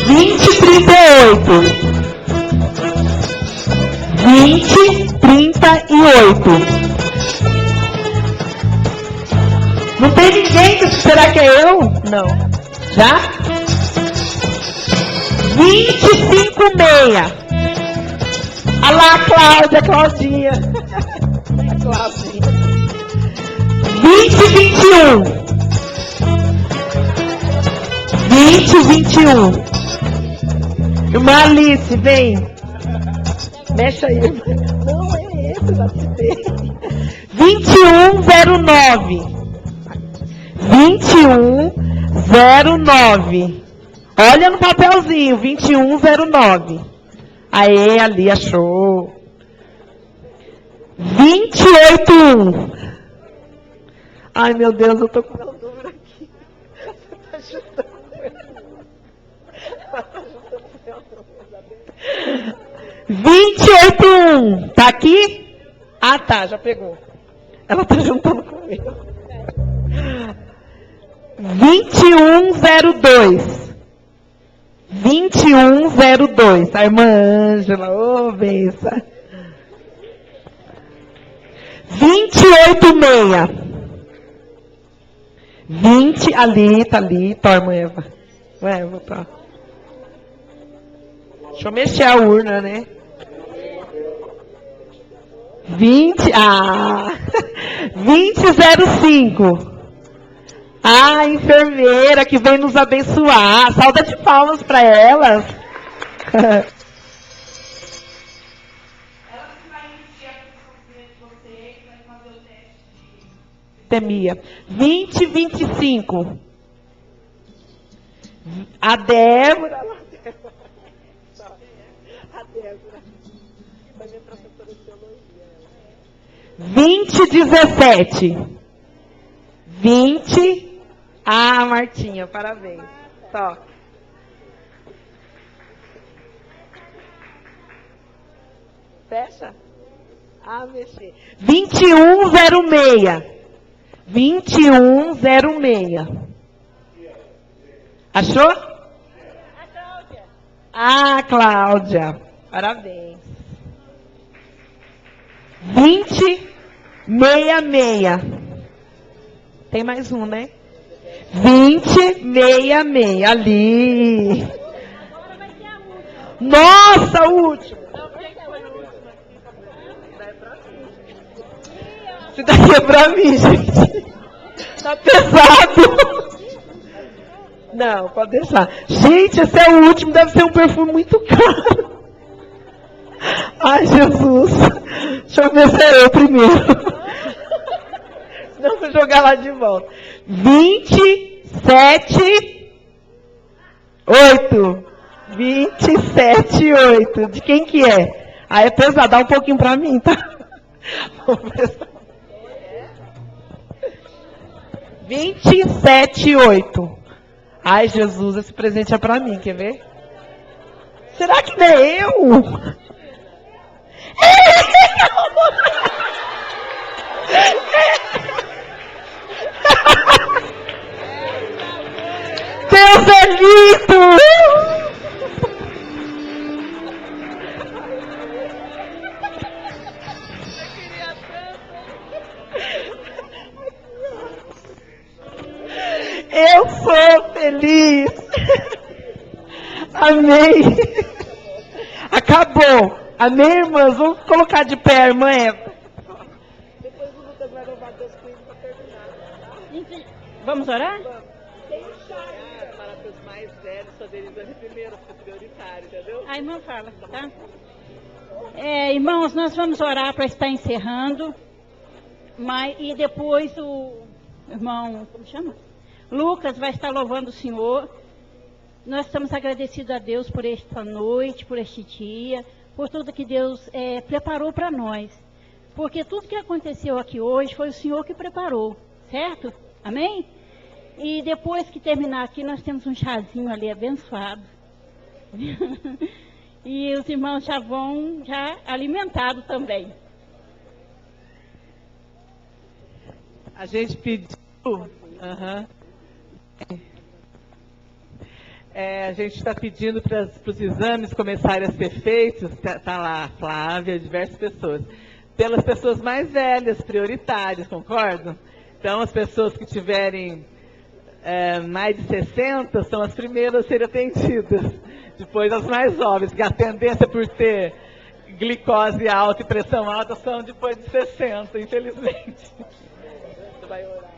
Vinte 38. Não tem ninguém? Será que é eu? Não. Já? 256. Olha lá, Claudinha. Claudinha. 2021. 2021. Irmã Alice, vem. Mexe aí. Não, é esse, já te dei. 2109. 2109. Olha no papelzinho, 2109. Aê, ali, achou. 281. Ai, meu Deus, eu tô com meu número aqui. Você tá ajudando. Ela tá ajudando o meu número. 281. Tá aqui? Ah, tá, já pegou. Ela tá juntando comigo. 2102. 2102. A irmã Ângela, ô, benção. 286. 20, ali, tá ali. Tá, irmã Eva. Eva, tá. Deixa eu mexer a urna, né? 2005. A enfermeira que vem nos abençoar. Salva de palmas para elas. Temia. 2025. A Débora. A Débora. 2017. 20. Ah, Martinha, parabéns. Toque. Fecha? Ah, mexer. 2106. 2106. Achou? Ah, Cláudia. Parabéns. 2066. Tem mais um, né? 2066. Ali. Nossa, o último. Esse daqui é pra mim, gente. Tá pesado. Não, pode deixar. Gente, esse é o último. Deve ser um perfume muito caro. Ai, Jesus. Deixa eu ver se é eu primeiro. Senão vou jogar lá de volta. 27,8. 27,8. De quem que é? Ah, é pesado. Dá um pouquinho pra mim, tá? Vamos ver. 27,8. Ai, Jesus, esse presente é pra mim, quer ver? Será que não é eu? Deus é lindo! Eu sou feliz. Amém. Acabou. Amém, irmãs? Vamos colocar de pé a irmã Eva. Depois o Lucas vai louvar Deus com isso para terminar. Vamos orar? Para os mais velhos fazerem exame primeiro, porque é prioritário, entendeu? A irmã fala, tá? Irmãos, nós vamos orar para estar encerrando. E depois o irmão, como chama? Lucas vai estar louvando o Senhor. Nós estamos agradecidos a Deus por esta noite, por este dia, por tudo que Deus preparou para nós. Porque tudo que aconteceu aqui hoje foi o Senhor que preparou, certo? Amém? E depois que terminar aqui, nós temos um chazinho ali abençoado. E os irmãos já vão alimentados também. A gente pediu... a gente está pedindo para os exames começarem a ser feitos, está lá a Flávia, diversas pessoas, pelas pessoas mais velhas, prioritárias, concordam? Então, as pessoas que tiverem mais de 60 são as primeiras a serem atendidas, depois as mais jovens, que a tendência por ter glicose alta e pressão alta são depois de 60, infelizmente. Você vai orar.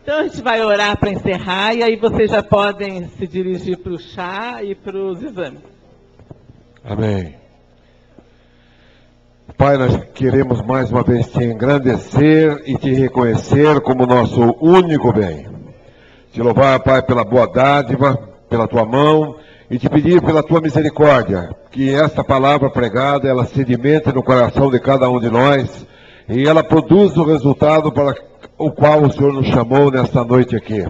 Então, a gente vai orar para encerrar, e aí vocês já podem se dirigir para o chá e para os exames. Amém. Pai, nós queremos mais uma vez te engrandecer e te reconhecer como nosso único bem. Te louvar, Pai, pela boa dádiva, pela tua mão, e te pedir pela tua misericórdia, que esta palavra pregada, ela sedimente no coração de cada um de nós, e ela produza o resultado para o qual o Senhor nos chamou nesta noite aqui.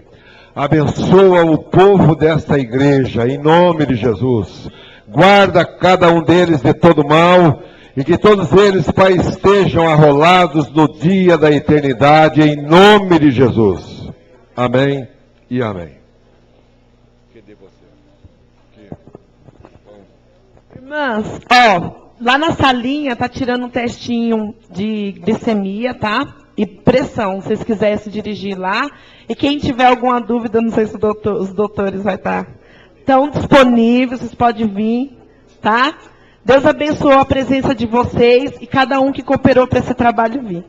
Abençoa o povo desta igreja, em nome de Jesus. Guarda cada um deles de todo mal, e que todos eles, Pai, estejam arrolados no dia da eternidade, em nome de Jesus. Amém e amém. Irmãs, ó, lá na salinha tá tirando um testinho de glicemia, tá? E pressão, se vocês quiserem se dirigir lá. E quem tiver alguma dúvida, não sei se os doutores vai estar tão disponíveis, vocês podem vir, tá? Deus abençoe a presença de vocês e cada um que cooperou para esse trabalho vir.